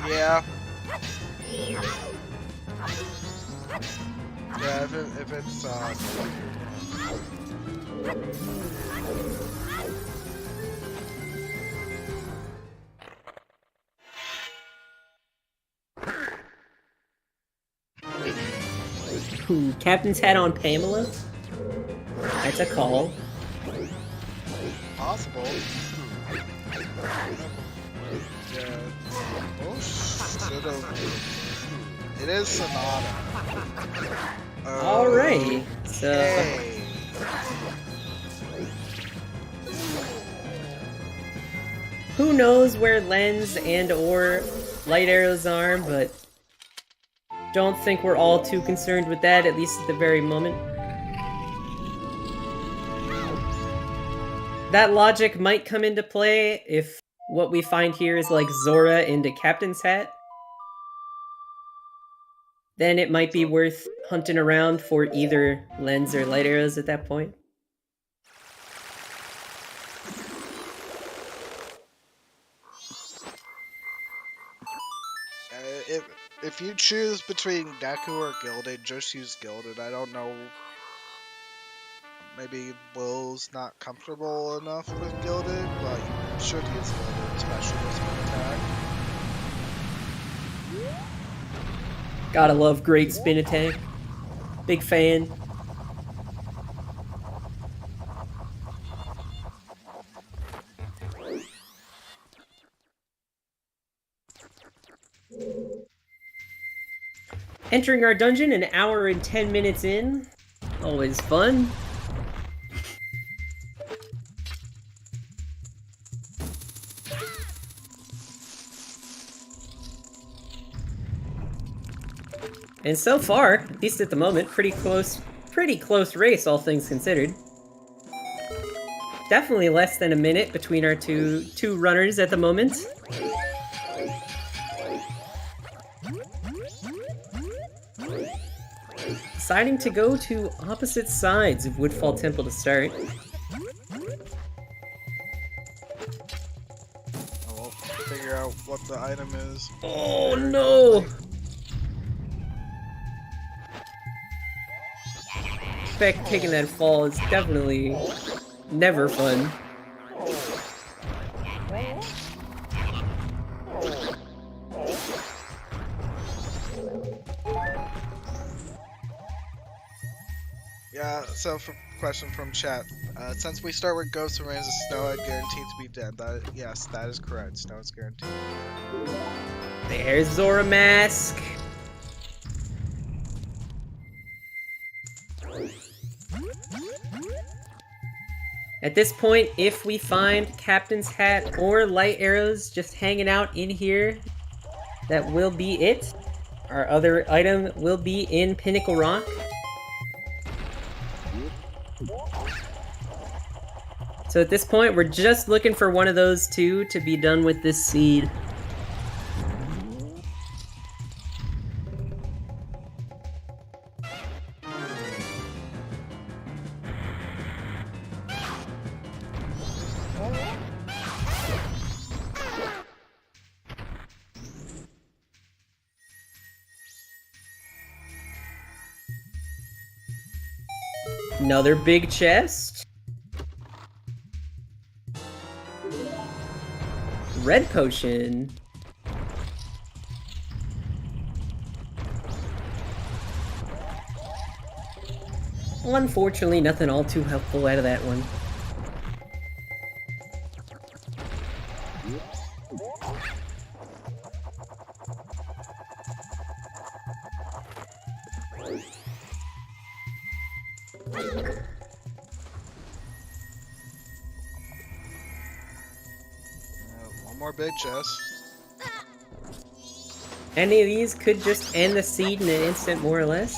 Yeah. Yeah, if it's Ooh, Captain's Hat on Pamela? That's a call. possible. Yeah. Oh, should have. It is Sonata. Alright, so Hey. who knows where Lens and or Light Arrows are, but don't think we're all too concerned with that, at least at the very moment. That logic might come into play if what we find here is like Zora into Captain's Hat. Then it might be worth hunting around for either lens or light arrows at that point. If you choose between Deku or Gilded, just use Gilded. I don't know. Maybe Will's not comfortable enough with Gilded, but you should use Gilded, especially with an attack. Gotta love great spin attack. Big fan. Entering our dungeon an hour and 10 minutes in. Always fun. And so far, at least at the moment, pretty close race, all things considered. Definitely less than a minute between our two runners at the moment. Deciding to go to opposite sides of Woodfall Temple to start. We'll figure out what the item is. Oh no! Spec taking that fall is definitely never fun. Yeah, so question from chat. Since we start with Ghosts and Rains of Snow, guaranteed to be dead. Yes, that is correct. Snow is guaranteed. There's Zora Mask. At this point, if we find Captain's Hat or light arrows just hanging out in here, that will be it. Our other item will be in Pinnacle Rock. So at this point, we're just looking for one of those two to be done with this seed. Another big chest. Red potion. Well, unfortunately, nothing all too helpful out of that one. One more big chest. Any of these could just end the seed in an instant, more or less.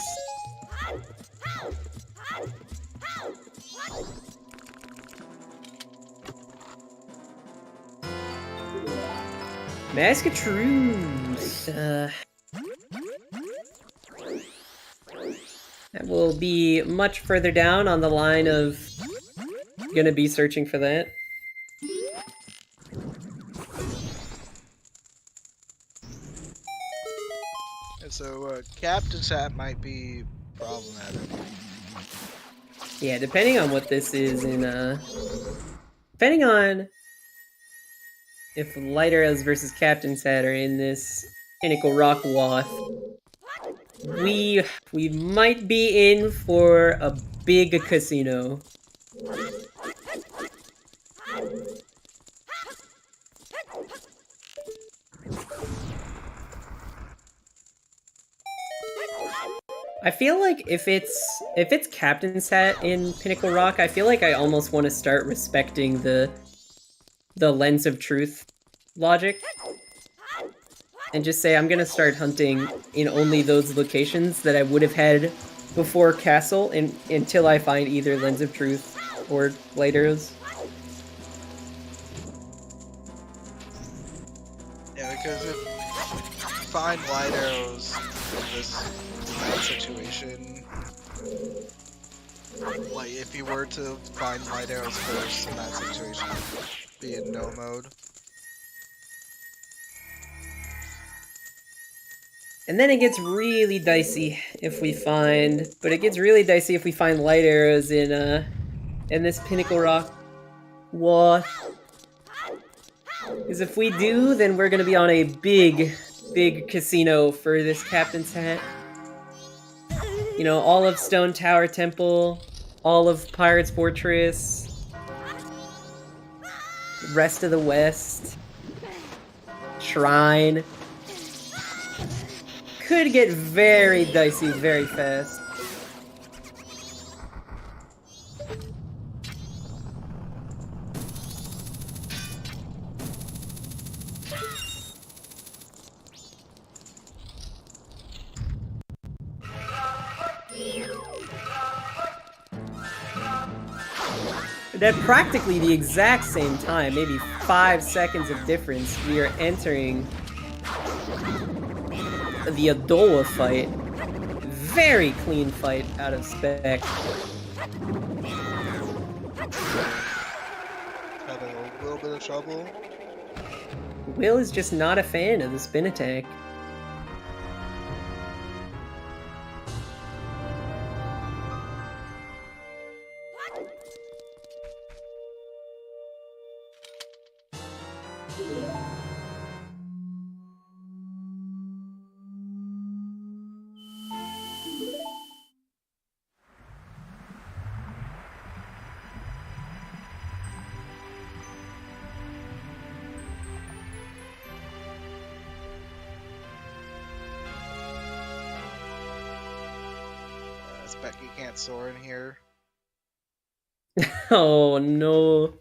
Mask of Truce. That will be much further down on the line of gonna be searching for that. And so, Captain's Hat might be problematic. Yeah, depending on what this is in, depending on if Light Arrows versus Captain's Hat are in this Pinnacle Rock Wath, we might be in for a big casino. I feel like if it's Captain's Hat in Pinnacle Rock, I feel like I almost want to start respecting the Lens of Truth logic. and just say I'm gonna start hunting in only those locations that I would have had before Castle until I find either Lens of Truth or Light Arrows. Yeah, because if you find light arrows in that situation, like if you were to find light arrows first in that situation, be in no mode. And then it gets really dicey if we find, but it gets really dicey if we find light arrows in this Pinnacle Rock wall. Because if we do, then we're gonna be on a big casino for this Captain's Hat. You know, all of Stone Tower Temple, all of Pirate's Fortress, rest of the West, Shrine. Could get very dicey very fast. At practically the exact same time, maybe 5 seconds of difference, we are entering the Adola fight. Very clean fight out of Spec. Had a little bit of trouble. Will is just not a fan of the spin attack. Spec, you can't soar in here. Oh no.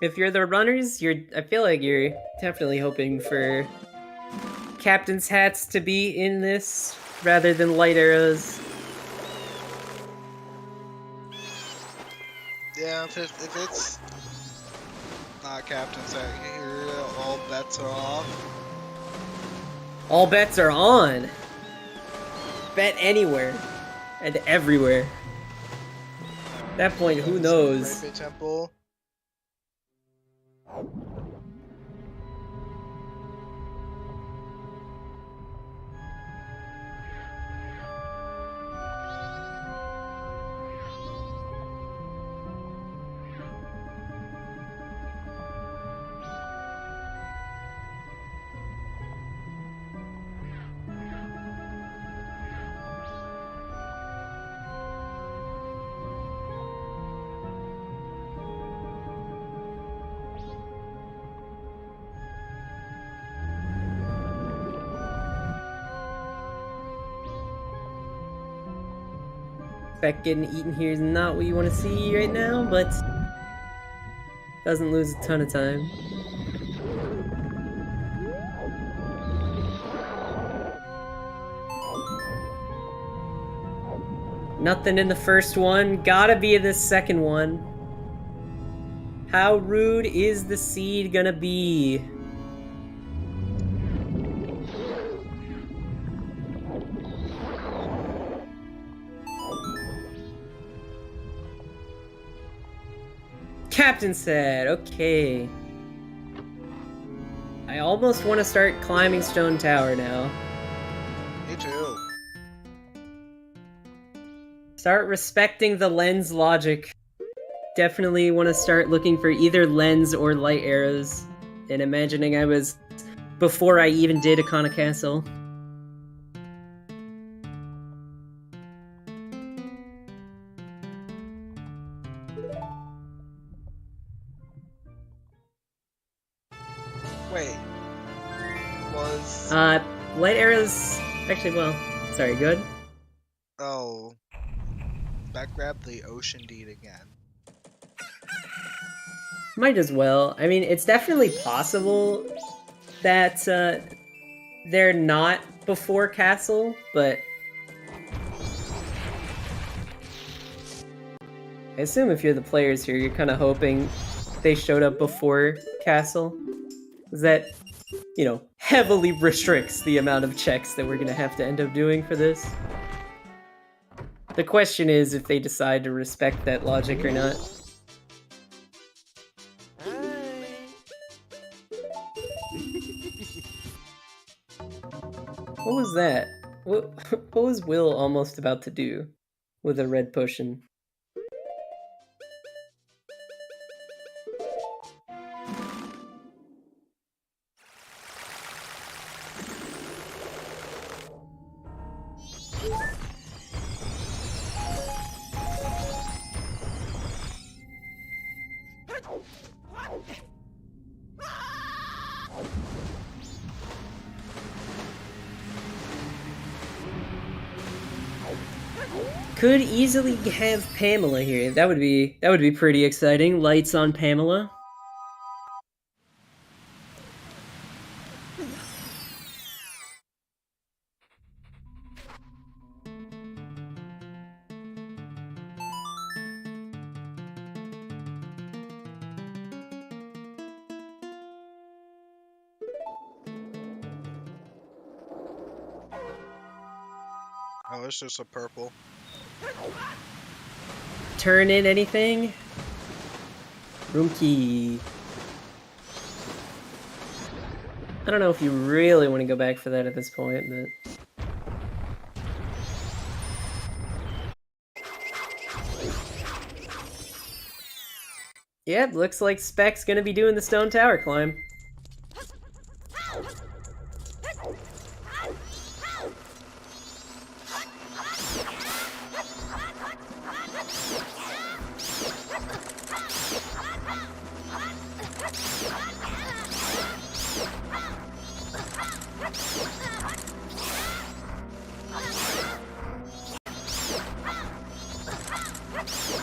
If you're the runners, I feel like you're definitely hoping for Captain's Hats to be in this rather than Light Arrows. Yeah, if it's not Captain's Hat here, all bets are off. All bets are on. Bet anywhere and everywhere. At that point, who knows? Rainbow Temple. Spec getting eaten here is not what you want to see right now, but doesn't lose a ton of time. Nothing in the first one, gotta be in the second one. How rude is the seed gonna be? Captain said, okay. I almost want to start climbing Stone Tower now. Me too. Start respecting the lens logic. Definitely want to start looking for either lens or light arrows. And imagining I was before I even did Akana Castle. Wait. Was Light arrows... Actually, well, sorry, good. Oh, that grabbed the ocean deed again. Might as well. I mean, it's definitely possible that they're not before castle, but I assume if you're the players here, you're kind of hoping they showed up before castle. Because that, heavily restricts the amount of checks that we're going to have to end up doing for this. The question is if they decide to respect that logic or not. What was that? What was Will almost about to do with a red potion? Could easily have Pamela here. That would be pretty exciting. Lights on Pamela. Oh, it's just a purple. Turn in anything? Room key. I don't know if you really want to go back for that at this point, but... Yep, looks like Spec's gonna be doing the stone tower climb.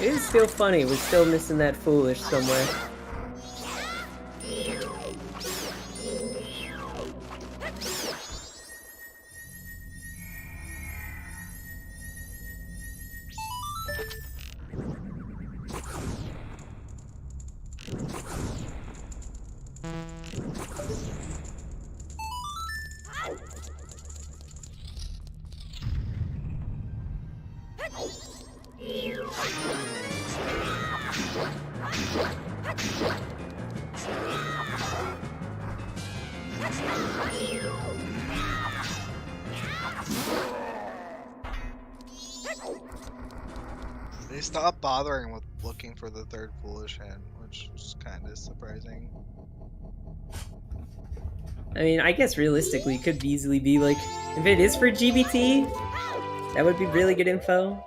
It is still funny, we're still missing that foolish somewhere. They stopped bothering with looking for the third foolish hand, which is kind of surprising. I mean, I guess realistically, it could easily be like, if it is for GBT, that would be really good info.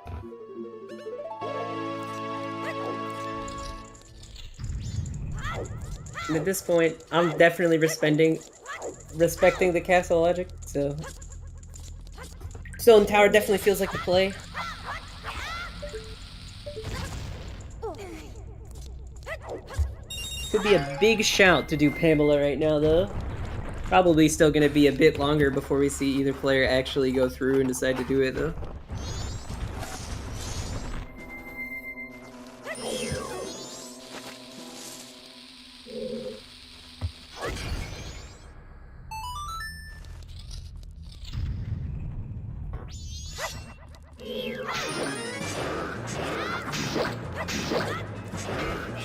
And at this point, I'm definitely respecting the castle logic, so... Stone Tower definitely feels like the play. Could be a big shout to do Pamela right now, though. Probably still gonna be a bit longer before we see either player actually go through and decide to do it, though.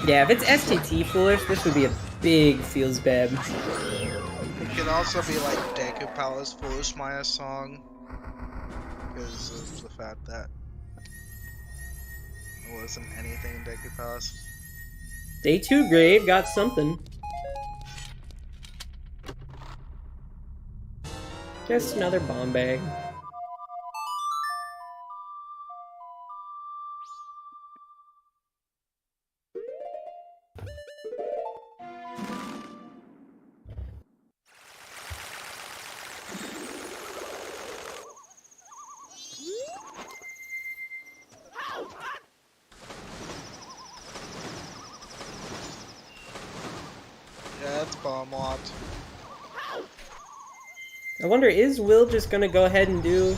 Yeah, if it's STT foolish, this would be a big feels bad. It could also be like Deku Palace Foolish Maya song, because of the fact that it wasn't anything in Deku Palace. Day 2 grave got something. Just another bomb bag. unlocked. I wonder, is Will just gonna go ahead and do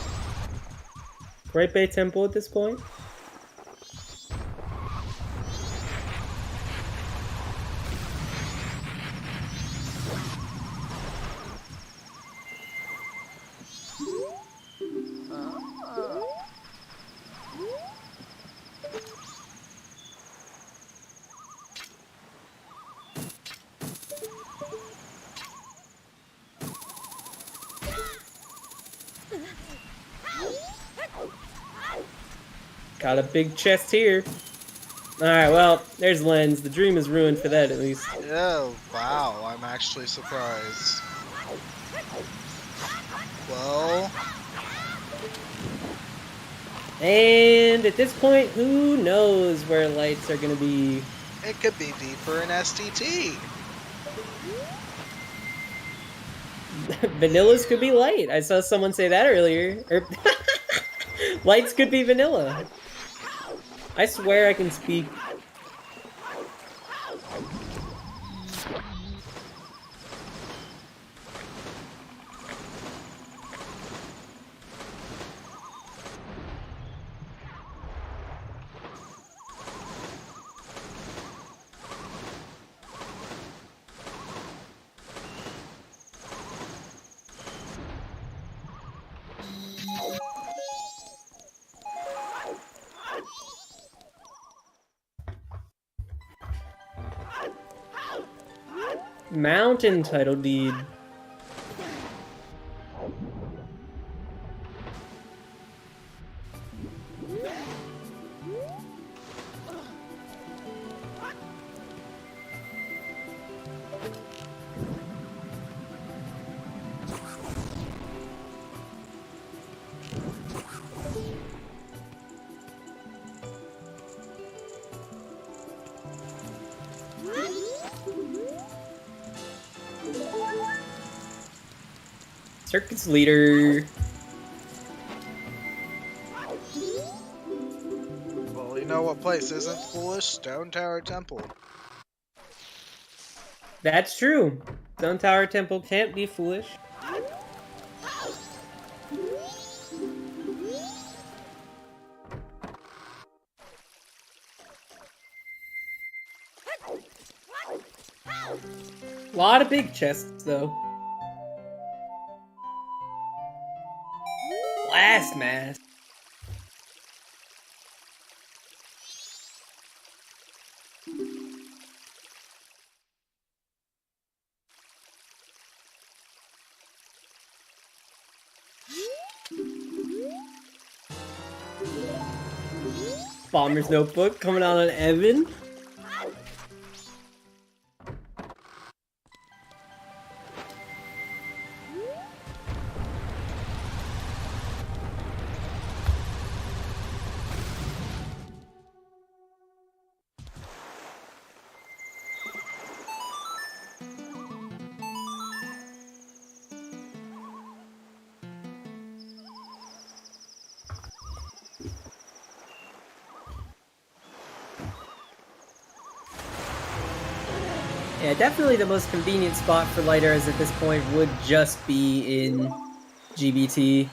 Great Bay Temple at this point? Got a big chest here. Alright, well, there's Lens. The dream is ruined for that, at least. Oh, wow, I'm actually surprised. Well... And at this point, who knows where lights are gonna be? It could be deeper in STT. Vanillas could be light. I saw someone say that earlier. Lights could be vanilla. I swear I can speak. Mountain title deed. Circuits leader. Well, you know what place isn't foolish? Stone Tower Temple. That's true. Stone Tower Temple can't be foolish. A lot of big chests, though. Blast mask. Bomber's Notebook coming out on Evan. Yeah, definitely the most convenient spot for light arrows at this point would just be in GBT.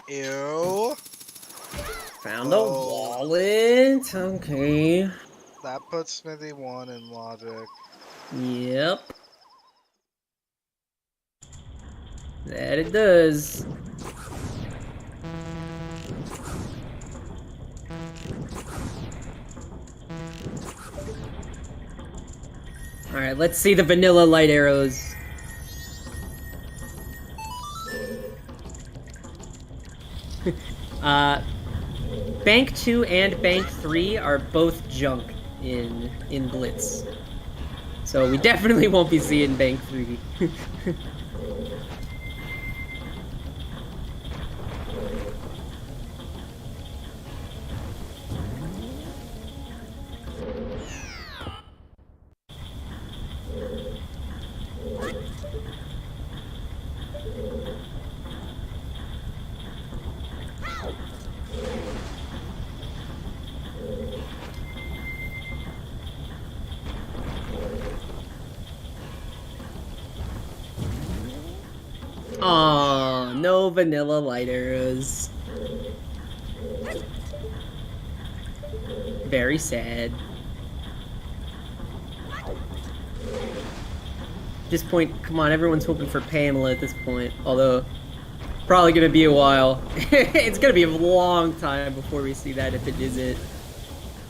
Ew. Found a wallet. Okay. That puts Smithy 1 in logic. Yep. That it does. Alright, let's see the vanilla light arrows. Bank 2 and Bank 3 are both junk in Blitz. So we definitely won't be seeing Bank 3. No vanilla light arrows. Very sad. At this point, come on, everyone's hoping for Pamela at this point. Although, probably gonna be a while. It's gonna be a long time before we see that if it is it.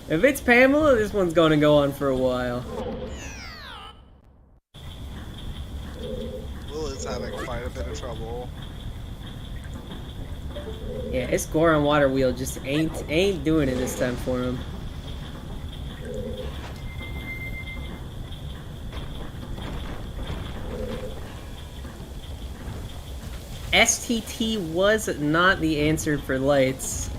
If it's Pamela, this one's gonna go on for a while. Will is having quite a bit of trouble. Yeah, his score on Water Wheel just ain't doing it this time for him. STT was not the answer for lights.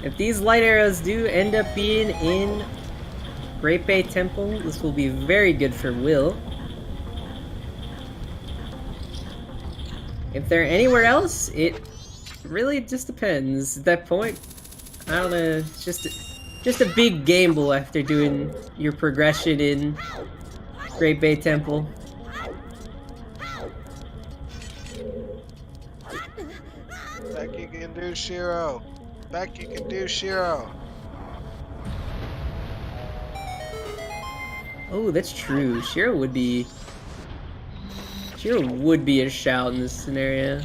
If these light arrows do end up being in Great Bay Temple, this will be very good for Will. If they're anywhere else, it really just depends. At that point, I don't know, it's just a big gamble after doing your progression in Great Bay Temple. Beck, you can do Shiro. Beck, you can do Shiro. Oh, that's true. Shiro would be a shout in this scenario.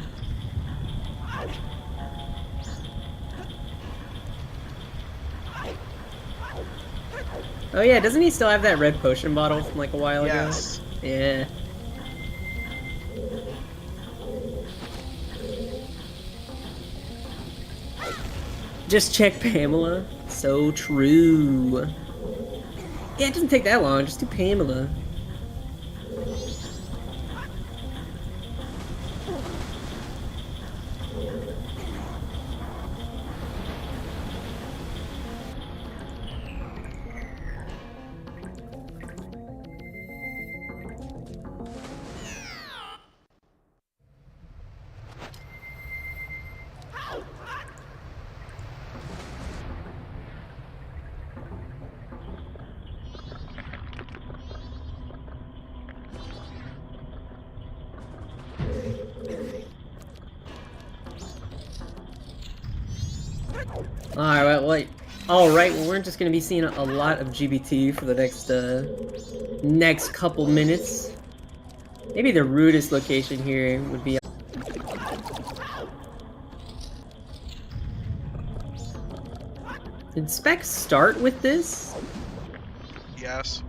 Oh yeah, doesn't he still have that red potion bottle from like a while ago? Yes. Yeah. Just check Pamela. So true. Yeah, it doesn't take that long. Just do Pamela. Alright, well, we're just gonna be seeing a lot of GBT for the next couple minutes. Maybe the rudest location here would be... Did Spec start with this? Yes.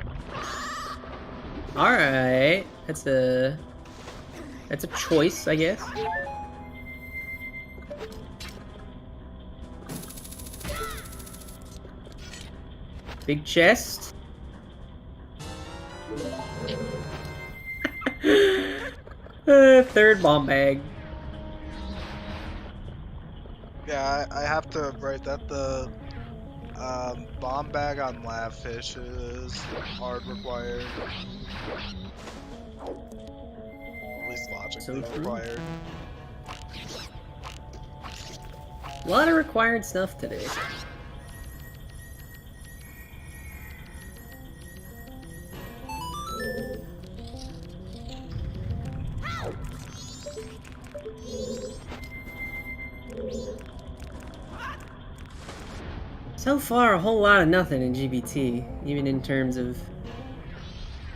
Alright, that's a choice, I guess. Big chest. Third bomb bag. Yeah, I have to write that the bomb bag on Lavfish is hard required. At least logically required. A lot of required stuff today. So far, a whole lot of nothing in GBT, even in terms of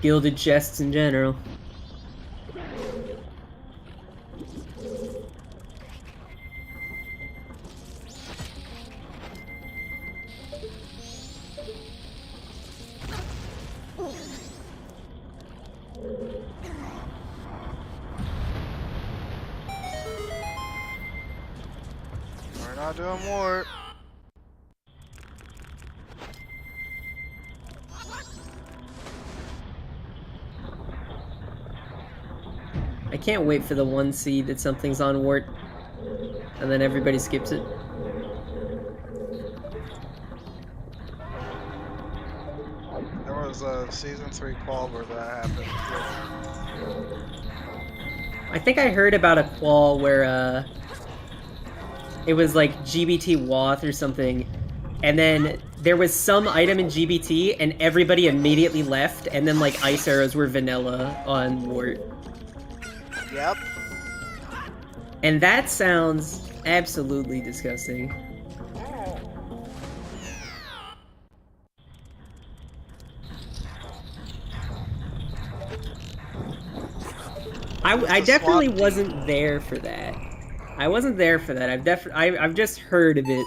gilded chests in general. We're not doing more. I can't wait for the one seed that something's on Wart, and then everybody skips it. There was a season 3 qual where that happened. I think I heard about a qual where it was like GBT Wath or something, and then there was some item in GBT and everybody immediately left, and then like ice arrows were vanilla on Wart. Yep. And that sounds absolutely disgusting. I definitely wasn't there for that. I wasn't there for that. I've just heard of it.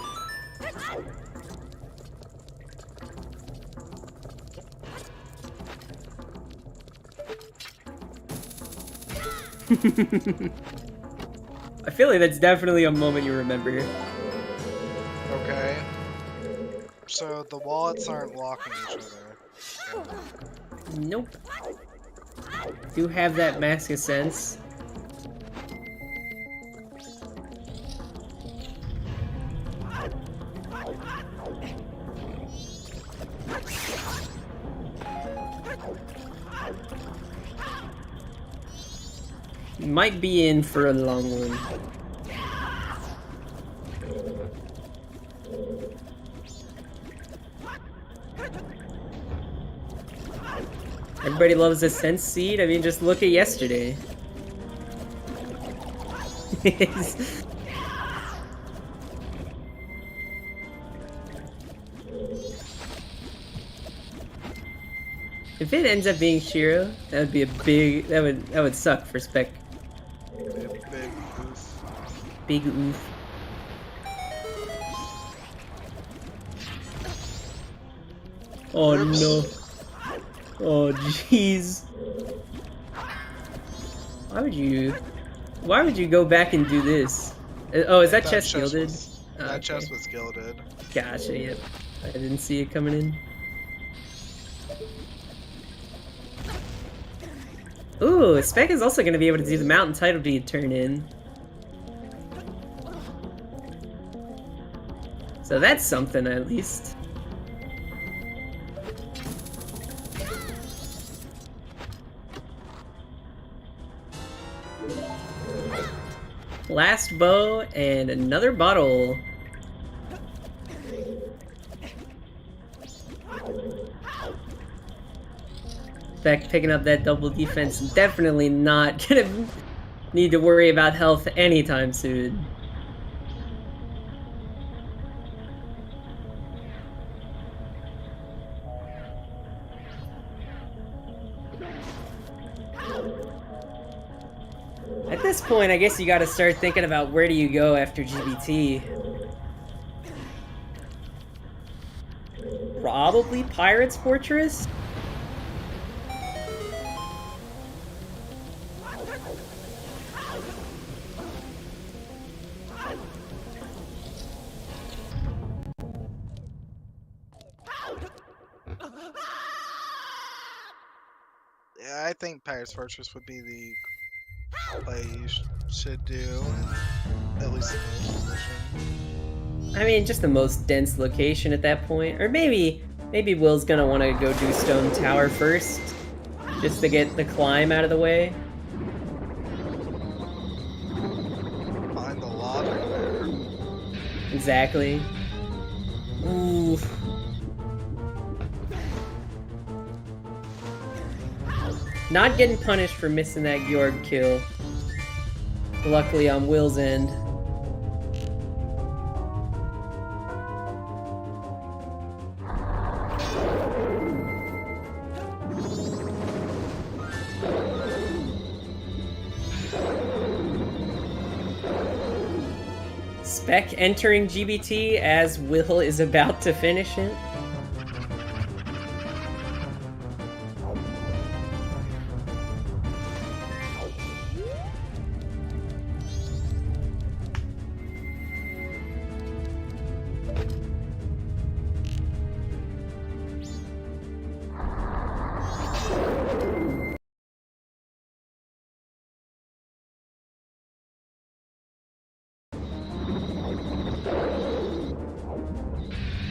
I feel like that's definitely a moment you remember. Okay. So the wallets aren't locking each other. Nope. Do have that Mask of Sense. Might be in for a long one. Everybody loves a sense seed. I mean, just look at yesterday. If it ends up being Shiro, that would be a big. That would suck for Spec. Big oof. Big oof. Oh Oops. no. Oh jeez. Why would you go back and do this? Oh, is that chest gilded? That chest was gilded. Gotcha, yep. I didn't see it coming in. Ooh, Spec is also gonna be able to do the mountain title deed turn in. So that's something at least. Last bow and another bottle. Spec picking up that double defense, definitely not gonna need to worry about health anytime soon. At this point, I guess you gotta start thinking about where do you go after GBT. Probably Pirate's Fortress? Yeah, I think Pirate's Fortress would be the play you should do, at least in this position. I mean, just the most dense location at that point. Or maybe Will's gonna want to go do Stone Tower first, just to get the climb out of the way. Find the logic there. Exactly. Ooh. Not getting punished for missing that Gjord kill. Luckily on Will's end. Spec entering GBT as Will is about to finish it.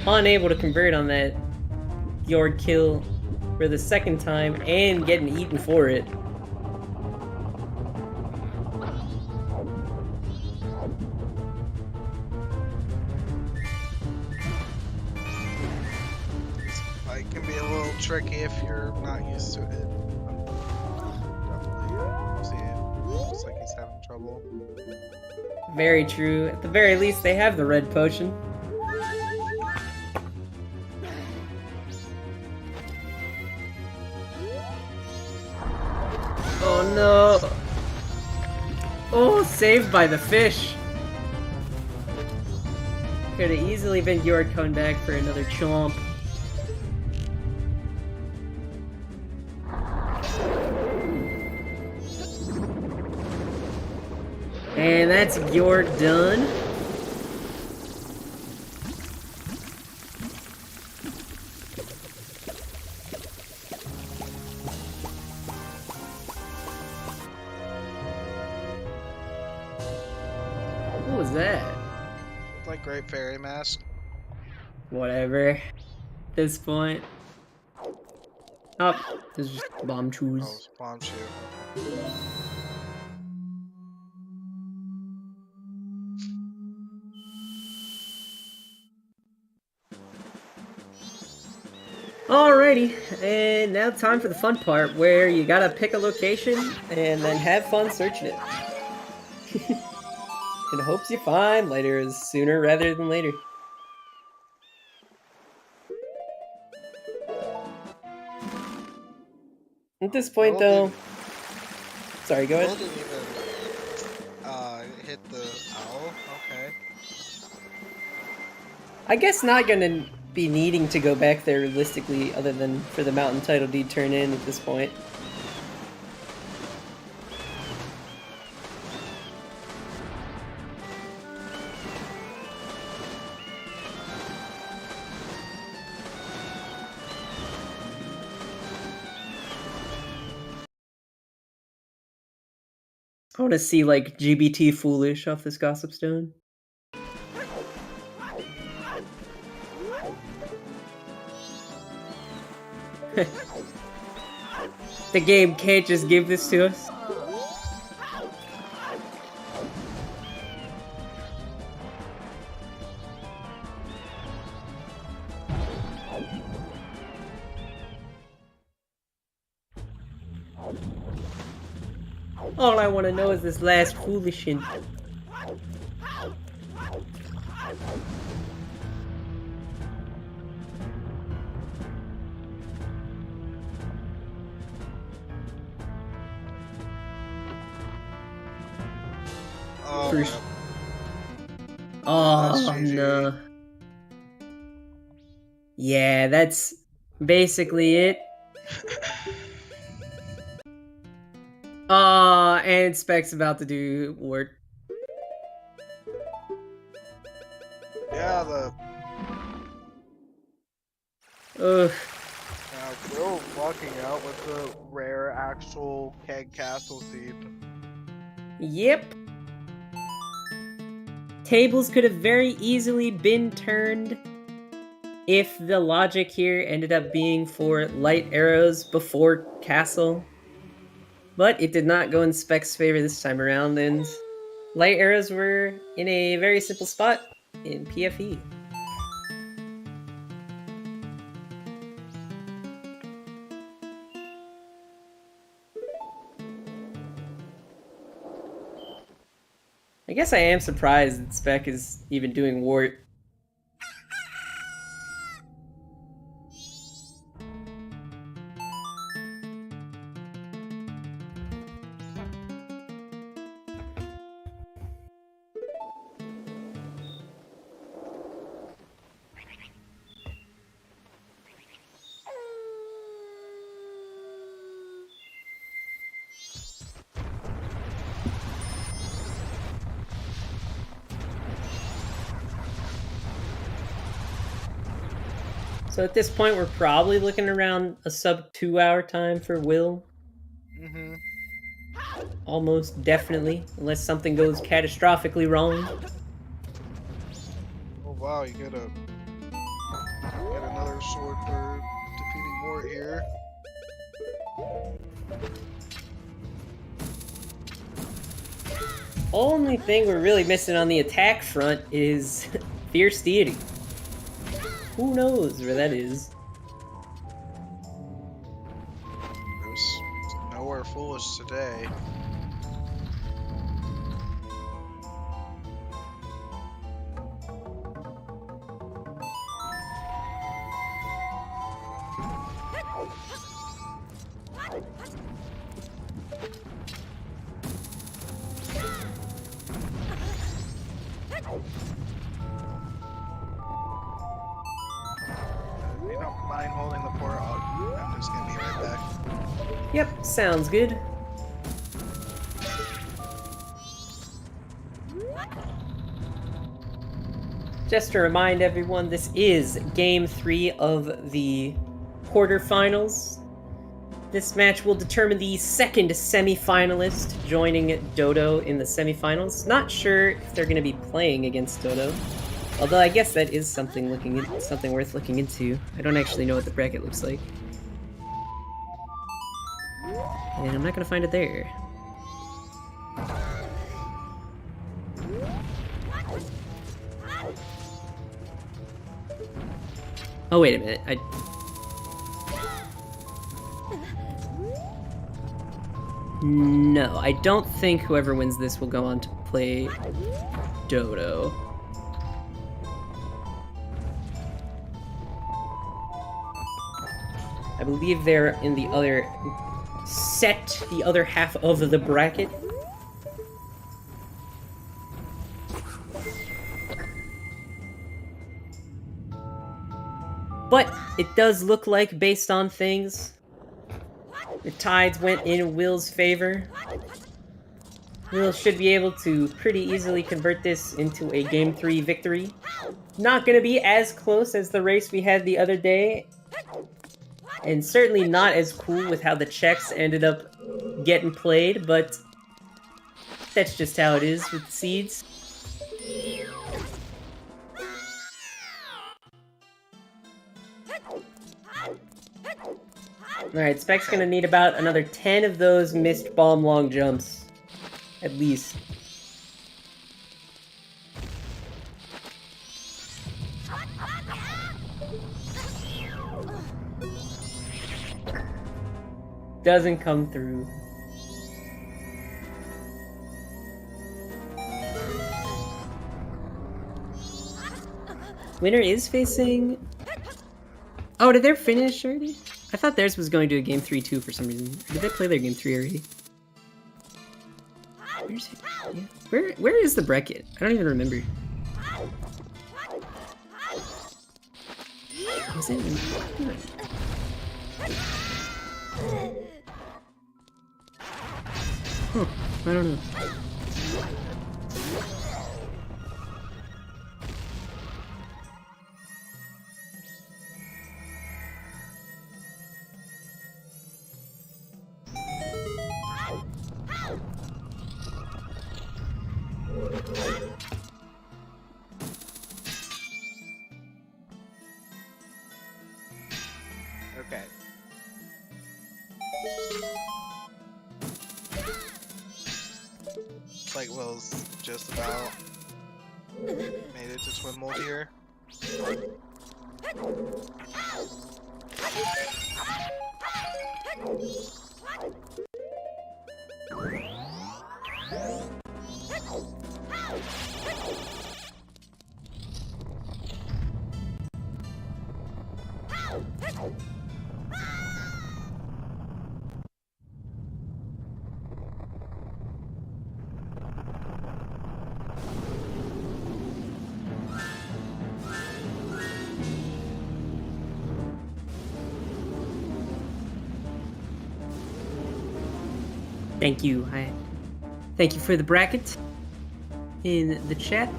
Unable to convert on that Gjord kill for the second time and getting eaten for it. tricky if you're not used to it. Definitely. See, it looks like he's having trouble. Very true. At the very least, they have the red potion. Oh no! Oh, saved by the fish! Could have easily been Yord coming back for another chomp. And that's Yord done. What was that? Like Great Fairy Mask. Whatever. At this point. Oh, this is just bomb Oh, chews. it's Bomb Shoe. Alrighty, and now time for the fun part where you gotta pick a location and then have fun searching it. In hopes you find lighters sooner rather than later. At this point, though. Sorry, go Will ahead. didn't even hit the owl. Okay. I guess not gonna be needing to go back there realistically, other than for the mountain title deed turn in at this point. I want to see like GBT foolish off this gossip stone. The game can't just give this to us. All I want to know is this last foolish hint. Oh, First- yeah. Oh, That's GG. no. Yeah, that's basically it. And Spec's about to do ward. Yeah, the Ugh. Will walking out with the rare actual keg castle seed. Yep. Tables could have very easily been turned if the logic here ended up being for light arrows before castle. But it did not go in Spec's favor this time around, and light arrows were in a very simple spot in PFE. I guess I am surprised that Spec is even doing wart. So at this point, we're probably looking around a sub 2 hour time for Will. Mm-hmm. Almost definitely, unless something goes catastrophically wrong. Oh wow, you get another sword for defeating Mort here. Only thing we're really missing on the attack front is Fierce Deity. Who knows where that is? foolish today. You don't mind holding the port? I'm just gonna be right back. Yep, sounds good. Just to remind everyone, this is Game 3 of the quarterfinals. This match will determine the second semi-finalist joining Dodo in the semi-finals. Not sure if they're going to be playing against Dodo, although I guess that is something worth looking into. I don't actually know what the bracket looks like, and I'm not going to find it there. Oh, wait a minute. No, I don't think whoever wins this will go on to play Dodo. I believe they're in the other set, the other half of the bracket. But it does look like, based on things, the tides went in Will's favor. Will should be able to pretty easily convert this into a Game 3 victory. Not going to be as close as the race we had the other day, and certainly not as cool with how the checks ended up getting played, but that's just how it is with the seeds. Alright, Spec's gonna need about another 10 of those missed bomb long jumps. At least. Doesn't come through. Winner is facing... Oh, did they finish already? I thought theirs was going to a Game 3-2 for some reason. Or did they play their Game 3 already? Where is the bracket? I don't even remember. Was it? Huh, I don't know. Okay. It's like Will's just about made it to twin mold here. Thank you. Thank you for the bracket in the chat.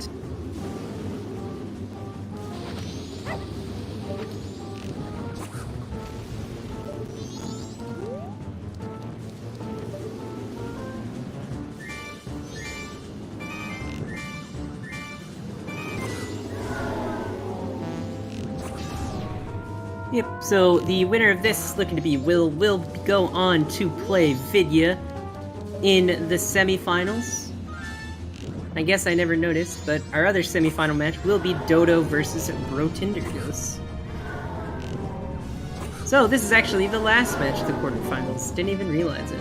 Yep, so the winner of this is looking to be will go on to play Vidya in the semifinals. I guess I never noticed, but our other semifinal match will be Dodo versus Brotindergos. So this is actually the last match of the quarterfinals. Didn't even realize it.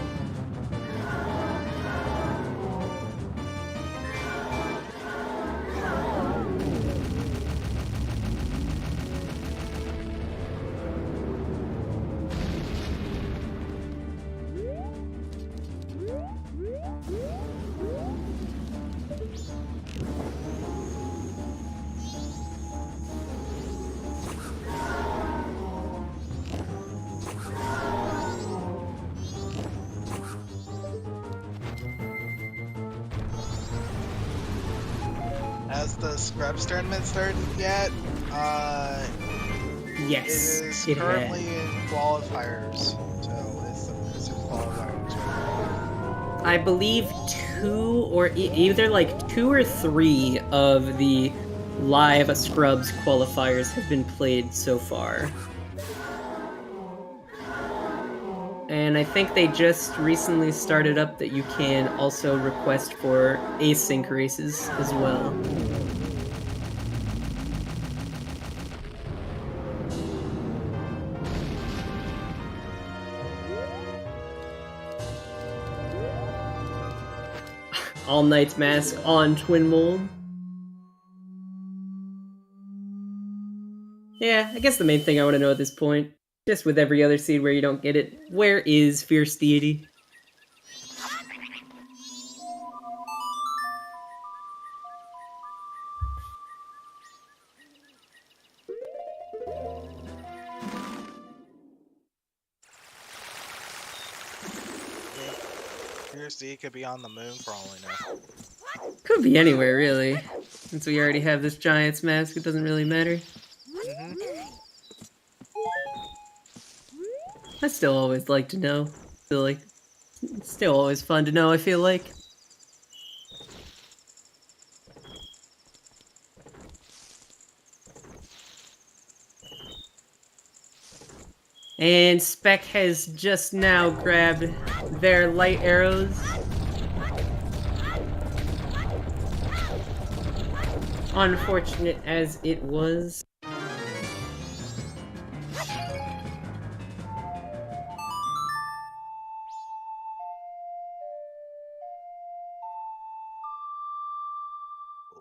Has the Scrubs tournament started yet? Yes, It is it currently had. in qualifiers, so it's in qualifiers right I believe either like 2 or 3 of the live Scrubs qualifiers have been played so far. And I think they just recently started up that you can also request for async races as well. All Knight's Mask on Twin Mold. Yeah, I guess the main thing I want to know at this point, just with every other seed where you don't get it, where is Fierce Deity? Fierce could be on the moon for all we know. Could be anywhere, really. Since we already have this Giant's Mask, it doesn't really matter. I still always like to know. It's still always fun to know, I feel like. And Spec has just now grabbed their light arrows. Unfortunate as it was.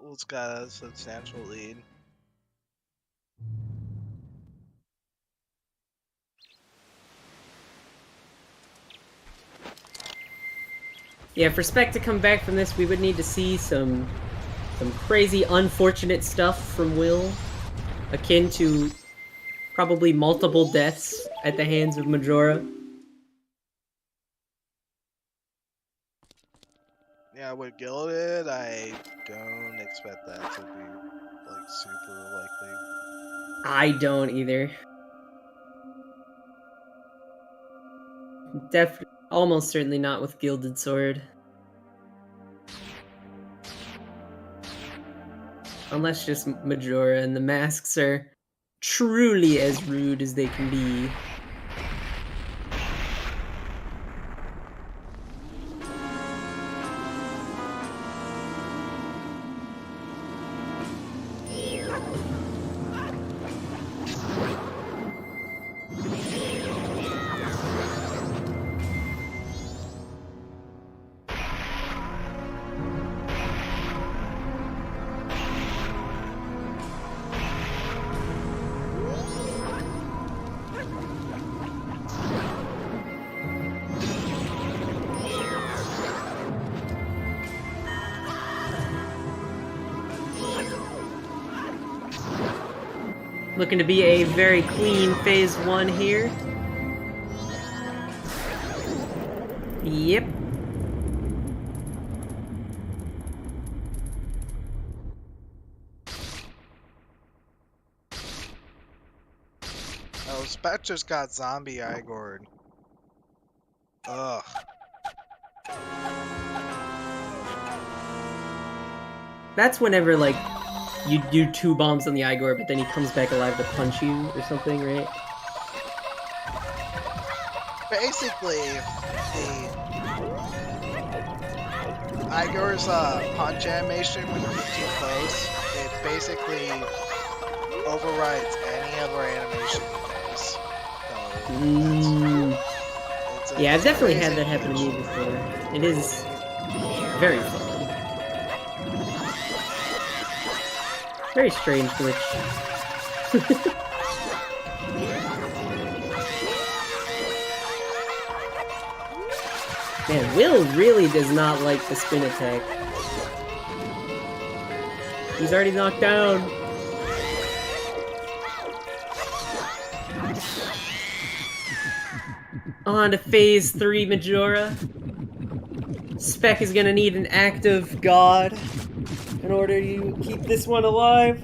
Will's got a substantial lead. Yeah, for Spec to come back from this, we would need to see some crazy unfortunate stuff from Will, akin to probably multiple deaths at the hands of Majora. Yeah, with Gilded, I don't expect that to be like super likely. I don't either. Almost certainly not with Gilded Sword. Unless just Majora and the masks are truly as rude as they can be. Looking to be a very clean phase 1 here. Yep. Oh, Spec just got zombie Igor. Ugh. That's whenever, like, you do 2 bombs on the Igor, but then he comes back alive to punch you or something, right? Basically, the Igor's punch animation when you get too close, it basically overrides any other animation he does. So Yeah, I've definitely had that happen to me before. It is very fun. Very strange glitch. Man, Will really does not like the spin attack. He's already knocked down. On to phase 3 Majora. Spec is gonna need an act of God. in order to keep this one alive.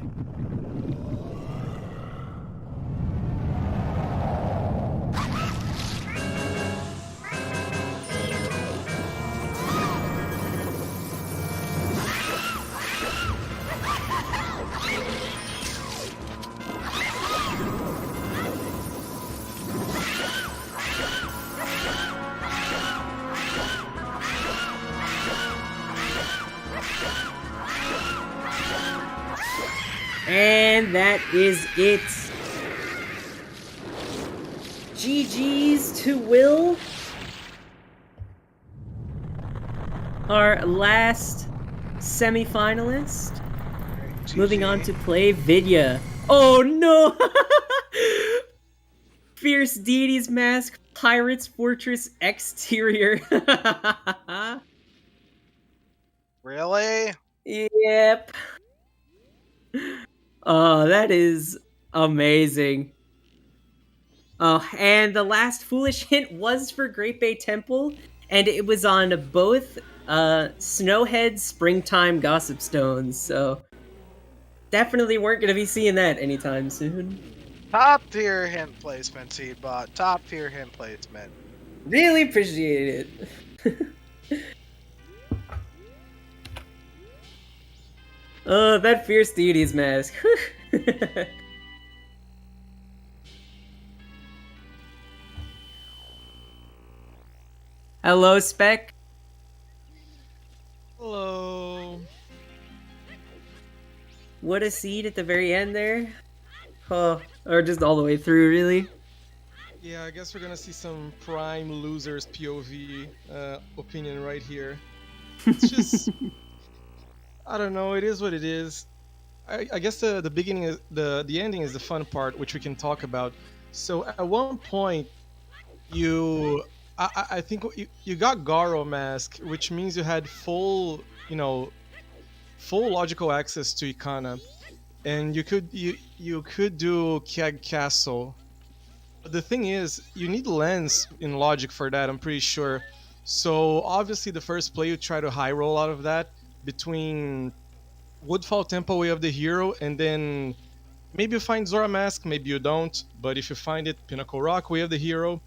And that is it. GG's to Will. Our last semi-finalist. GG. Moving on to play Vidya. Oh no! Fierce Deity's Mask, Pirate's Fortress Exterior. Really? Yep. Oh, that is amazing. Oh, and the last foolish hint was for Great Bay Temple, and it was on both Snowhead Springtime Gossip Stones, so definitely weren't going to be seeing that anytime soon. Top tier hint placement, Seedbot. Top tier hint placement. Really appreciate it. Oh, that Fierce Deity's Mask. Hello, Spec. Hello. What a seed at the very end there. Oh, or just all the way through, really. Yeah, I guess we're gonna see some prime losers POV opinion right here. It's just, I don't know. It is what it is. I guess the beginning is the ending is the fun part, which we can talk about. So at one point, I think you got Garo Mask, which means you had full logical access to Ikana, and you could do Keg Castle. But the thing is, you need lens in logic for that, I'm pretty sure. So obviously the first play you try to high roll out of that between Woodfall Temple, Way of the Hero, and then maybe you find Zora Mask, maybe you don't, but if you find it, Pinnacle Rock, Way of the Hero,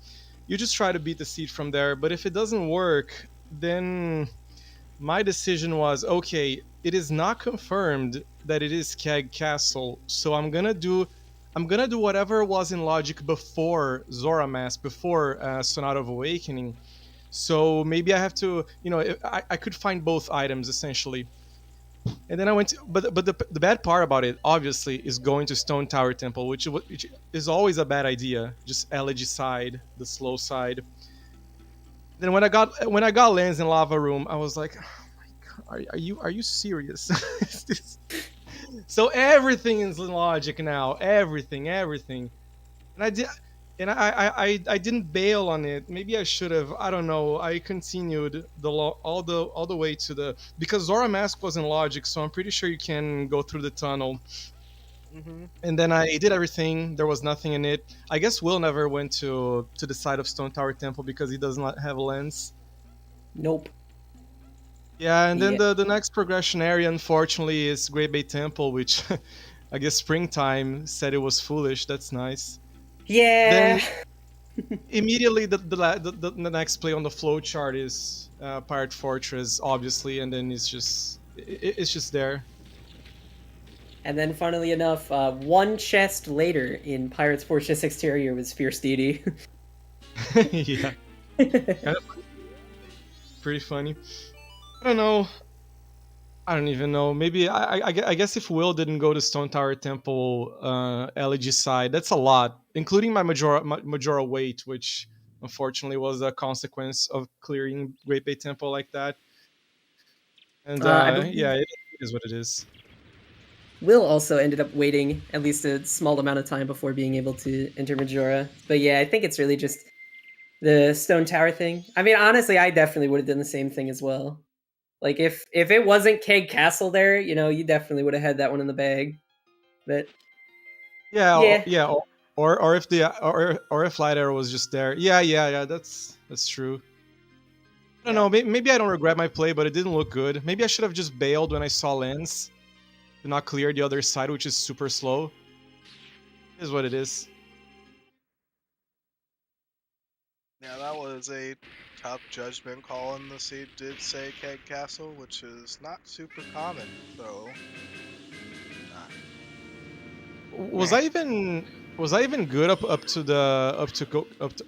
you just try to beat the seed from there. But if it doesn't work, then my decision was, okay, it is not confirmed that it is Keg Castle, so I'm gonna do whatever was in logic before Zora Mask, before Sonata of Awakening. So maybe I have to, I could find both items essentially. And then I went to, but the bad part about it, obviously, is going to Stone Tower Temple, which is always a bad idea. Just elegy side, the slow side. Then when I got Lens in Lava Room, I was like, oh my God, are you serious? So everything is in logic now, everything, and I didn't bail on it. Maybe I should have. I don't know. I continued all the way to the, because Zora Mask was in logic, so I'm pretty sure you can go through the tunnel. Mm-hmm. And then I did everything. There was nothing in it. I guess Will never went to the side of Stone Tower Temple because he does not have a lens. Nope. Yeah, and then Yeah. the next progression area, unfortunately, is Great Bay Temple, which I guess Springtime said it was foolish. That's nice. Yeah. Then immediately the next play on the flow chart is Pirate Fortress, obviously, and then it's just there. And then, funnily enough, one chest later in Pirate's Fortress Exterior was Fierce Deity. Yeah, kind of pretty funny. I don't know. I don't even know. Maybe I guess if Will didn't go to Stone Tower Temple elegy side, that's a lot, including my Majora weight, which unfortunately was a consequence of clearing Great Bay Temple like that. And I believe yeah, it is what it is. Will also ended up waiting at least a small amount of time before being able to enter Majora. But yeah, I think it's really just the Stone Tower thing. I mean, honestly, I definitely would have done the same thing as well. Like if it wasn't Keg Castle there, you definitely would have had that one in the bag. But Yeah, yeah. or if the or if Light Arrow was just there. Yeah, that's true. I don't know, maybe I don't regret my play, but it didn't look good. Maybe I should have just bailed when I saw Lens. To not clear the other side, which is super slow. It is what it is. Yeah, that was a tough judgment call in the seat. Did say Keg Castle, which is not super common, so. Was I even good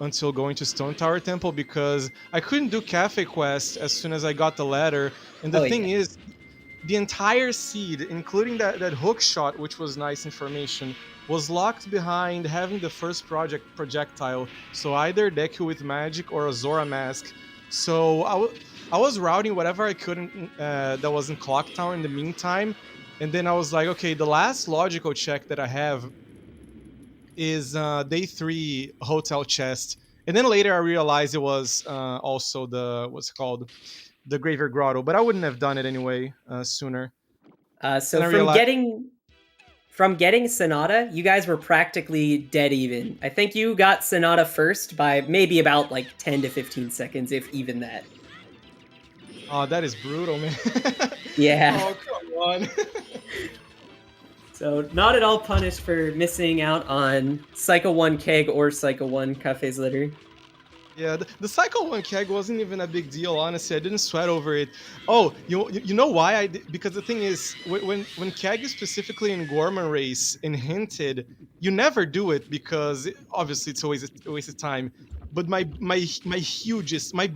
until going to Stone Tower Temple, because I couldn't do Cafe Quest as soon as I got the ladder. And the thing is, the entire seed, including that hook shot, which was nice information, was locked behind having the first projectile. So either Deku with magic or a Zora mask. So I was routing whatever I could that was in Clock Tower in the meantime. And then I was like, okay, the last logical check that I have is day 3 hotel chest. And then later I realized it was also what's it called? The Graveyard Grotto, but I wouldn't have done it anyway sooner. So from getting Sonata, you guys were practically dead even. I think you got Sonata first by maybe about like 10 to 15 seconds, if even that. Oh, that is brutal, man. Yeah. Oh, come on. So not at all punished for missing out on Cycle 1 Keg or Cycle 1 Cafe's Litter. Yeah, the Cycle 1 Keg wasn't even a big deal, honestly. I didn't sweat over it. Oh, you know why I did? Because the thing is, when Keg is specifically in Gorman Race and hinted, you never do it because obviously it's always a waste of time. But my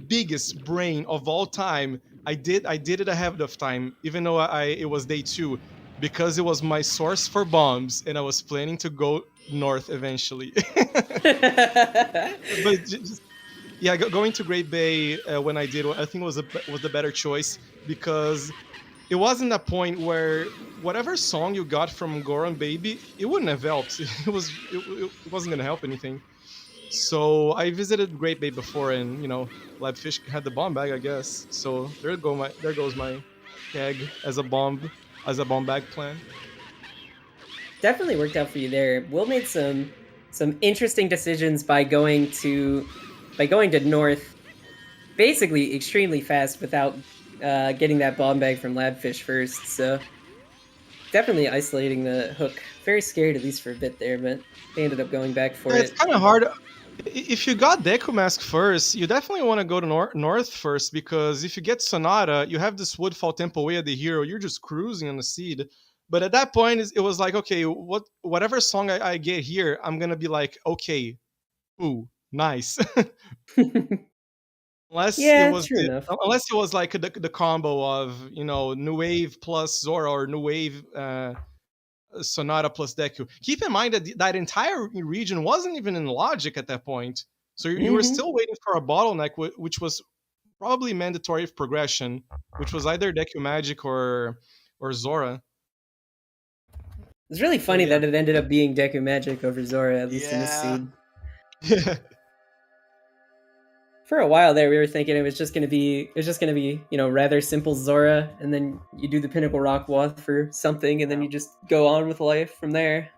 biggest brain of all time, I did it ahead of time, even though it was day 2, because it was my source for bombs, and I was planning to go north eventually. But yeah, going to Great Bay when I did, I think was the better choice, because it wasn't a point where whatever song you got from Goron Baby, it wouldn't have helped. It wasn't gonna help anything. So I visited Great Bay before, and Labfish had the bomb bag, I guess. So there goes my keg as a bomb bag plan. Definitely worked out for you there. Will made some interesting decisions by going to north, basically extremely fast without getting that bomb bag from Labfish first. So definitely isolating the hook. Very scared, at least for a bit there, but they ended up going back for it. It's kind of hard. If you got Deku Mask first, you definitely want to go to north first, because if you get Sonata, you have this Woodfall Temple way of the hero. You're just cruising on the seed. But at that point, it was like, okay, whatever song I get here, I'm gonna be like, okay, ooh, nice. Unless it was like the combo of New Wave plus Zora, or New Wave Sonata plus Deku. Keep in mind that entire region wasn't even in logic at that point, so you were still waiting for a bottleneck, which was probably mandatory progression, which was either Deku Magic or Zora. It's really funny that it ended up being Deku Magic over Zora, at least in this scene. Yeah. For a while there, we were thinking it was just gonna be rather simple Zora, and then you do the Pinnacle Rock Wath for something, and then you just go on with life from there.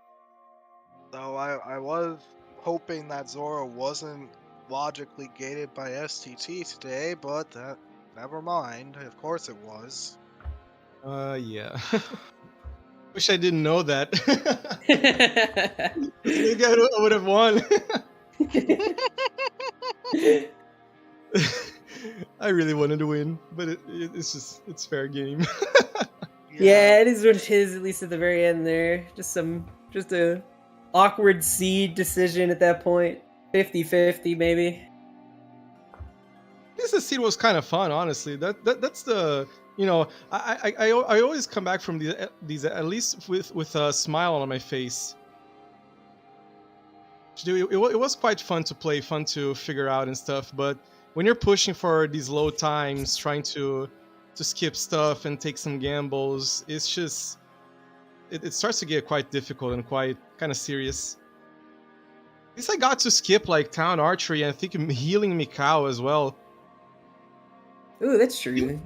So I was hoping that Zora wasn't logically gated by STT today, but never mind. Of course it was. Yeah. Wish I didn't know that. I would have won. I really wanted to win, but it's fair game. Yeah, it is what it is, at least at the very end there. Just a awkward seed decision at that point. 50-50 maybe. This seed was kind of fun, honestly. That's the I always come back from these at least with a smile on my face. It was quite fun to play, fun to figure out and stuff, but when you're pushing for these low times, trying to skip stuff and take some gambles, it's just it starts to get quite difficult and quite kind of serious. At least I got to skip like Town Archery, and I think healing Mikau as well. Ooh, that's true.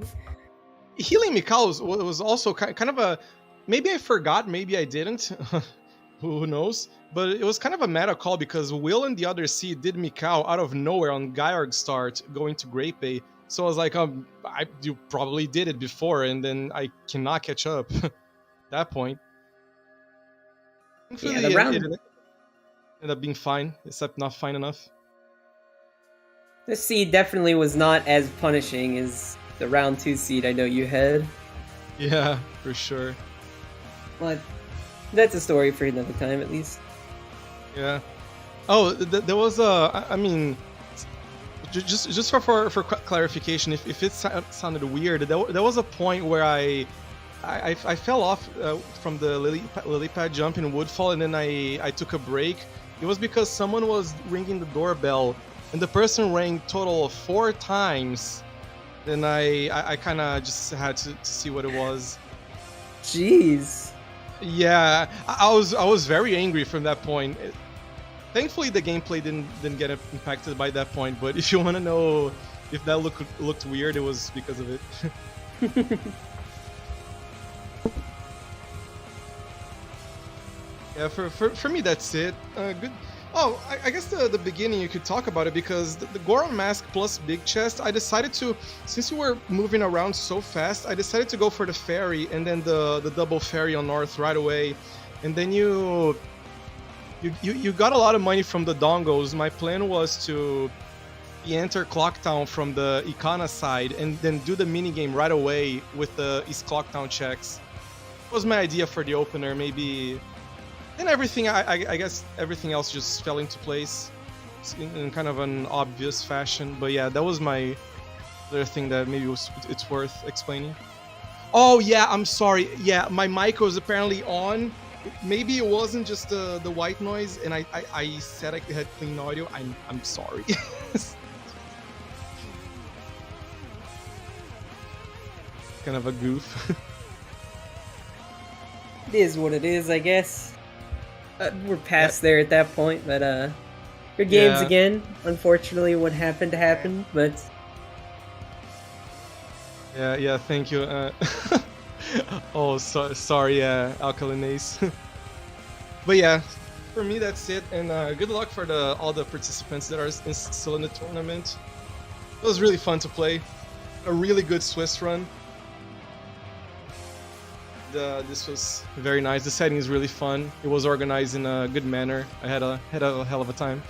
Healing Mikau was also kind of a, maybe I forgot, maybe I didn't. Who knows? But it was kind of a meta call, because Will and the other seed did Mikau out of nowhere on Gyarg start going to Great Bay. So I was like, you probably did it before, and then I cannot catch up at that point. Thankfully, the round. it ended up being fine, except not fine enough. This seed definitely was not as punishing as the round 2 seed I know you had. Yeah, for sure. But that's a story for another time, at least. Yeah. Oh, there was I mean, just for clarification, if it sounded weird, there was a point where I fell off from the lily pad jump in Woodfall, and then I took a break. It was because someone was ringing the doorbell, and the person rang total of 4 times. Then I kind of just had to see what it was. Jeez. Yeah, I was very angry from that point. Thankfully, the gameplay didn't get impacted by that point. But if you want to know if that looked weird, it was because of it. Yeah, for me that's it. Good. Oh, I guess the beginning you could talk about it, because the Goron Mask plus Big Chest, I decided to, since you were moving around so fast, I decided to go for the ferry and then the double ferry on North right away. And then you got a lot of money from the dongles. My plan was to enter Clocktown from the Ikana side and then do the minigame right away with the East Clocktown checks. That was my idea for the opener, maybe. And everything, I guess everything else just fell into place in kind of an obvious fashion. But yeah, that was my other thing that maybe it's worth explaining. Oh yeah, I'm sorry. Yeah, my mic was apparently on. Maybe it wasn't just the white noise, and I said I had clean audio. I'm sorry. Kind of a goof. It is what it is, I guess. We're past there at that point, but good games again. Unfortunately, what happened happened, but yeah, thank you. Oh, sorry, Alkaline Ace. But yeah, for me that's it, and good luck for all the participants that are still in the tournament. It was really fun to play. A really good Swiss run. This was very nice. The setting is really fun. It was organized in a good manner. I had a hell of a time.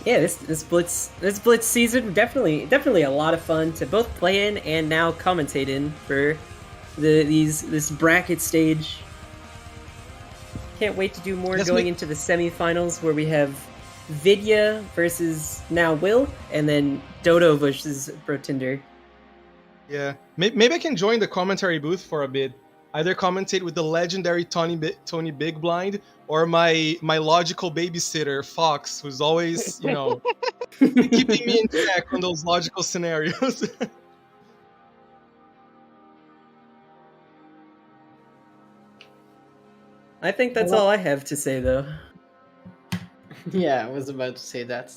yeah, this Blitz season definitely a lot of fun to both play in and now commentate in for this bracket stage. Can't wait to do more going into the semifinals, where we have Vidya versus now Will, and then Dodo versus Brotinder. Yeah, maybe I can join the commentary booth for a bit. Either commentate with the legendary Tony Big Blind, or my logical babysitter Fox, who's always keeping me in check on those logical scenarios. I think that's all I have to say, though. Yeah, I was about to say that.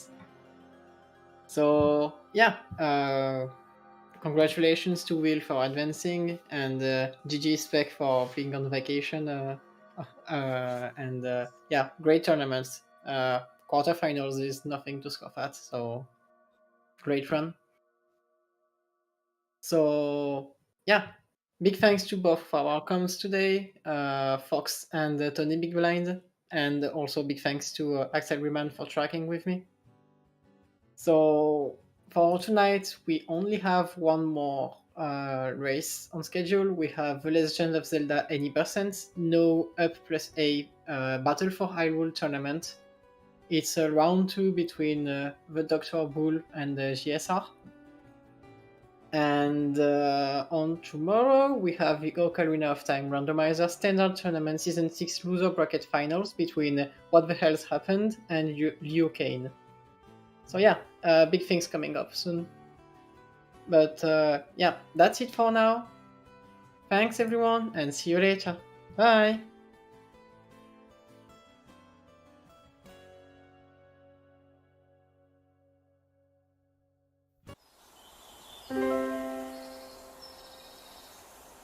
So yeah, congratulations to Will for advancing, and GG Spec for being on vacation. And yeah, great tournaments. Quarterfinals is nothing to scoff at, so great run. So yeah, big thanks to both of our comms today, Fox and Tony Big Blind, and also big thanks to Axel Riemann for tracking with me. So for tonight, we only have one more race on schedule. We have The Legend of Zelda Any Percent, no up plus A Battle for Hyrule tournament. It's a round 2 between the Dr. Bull and the GSR. And on tomorrow, we have the Ocarina of Time Randomizer Standard Tournament Season 6 Loser Bracket Finals between What the Hell's Happened and Liu Kane. So yeah, big things coming up soon. But yeah, that's it for now. Thanks everyone, and see you later. Bye!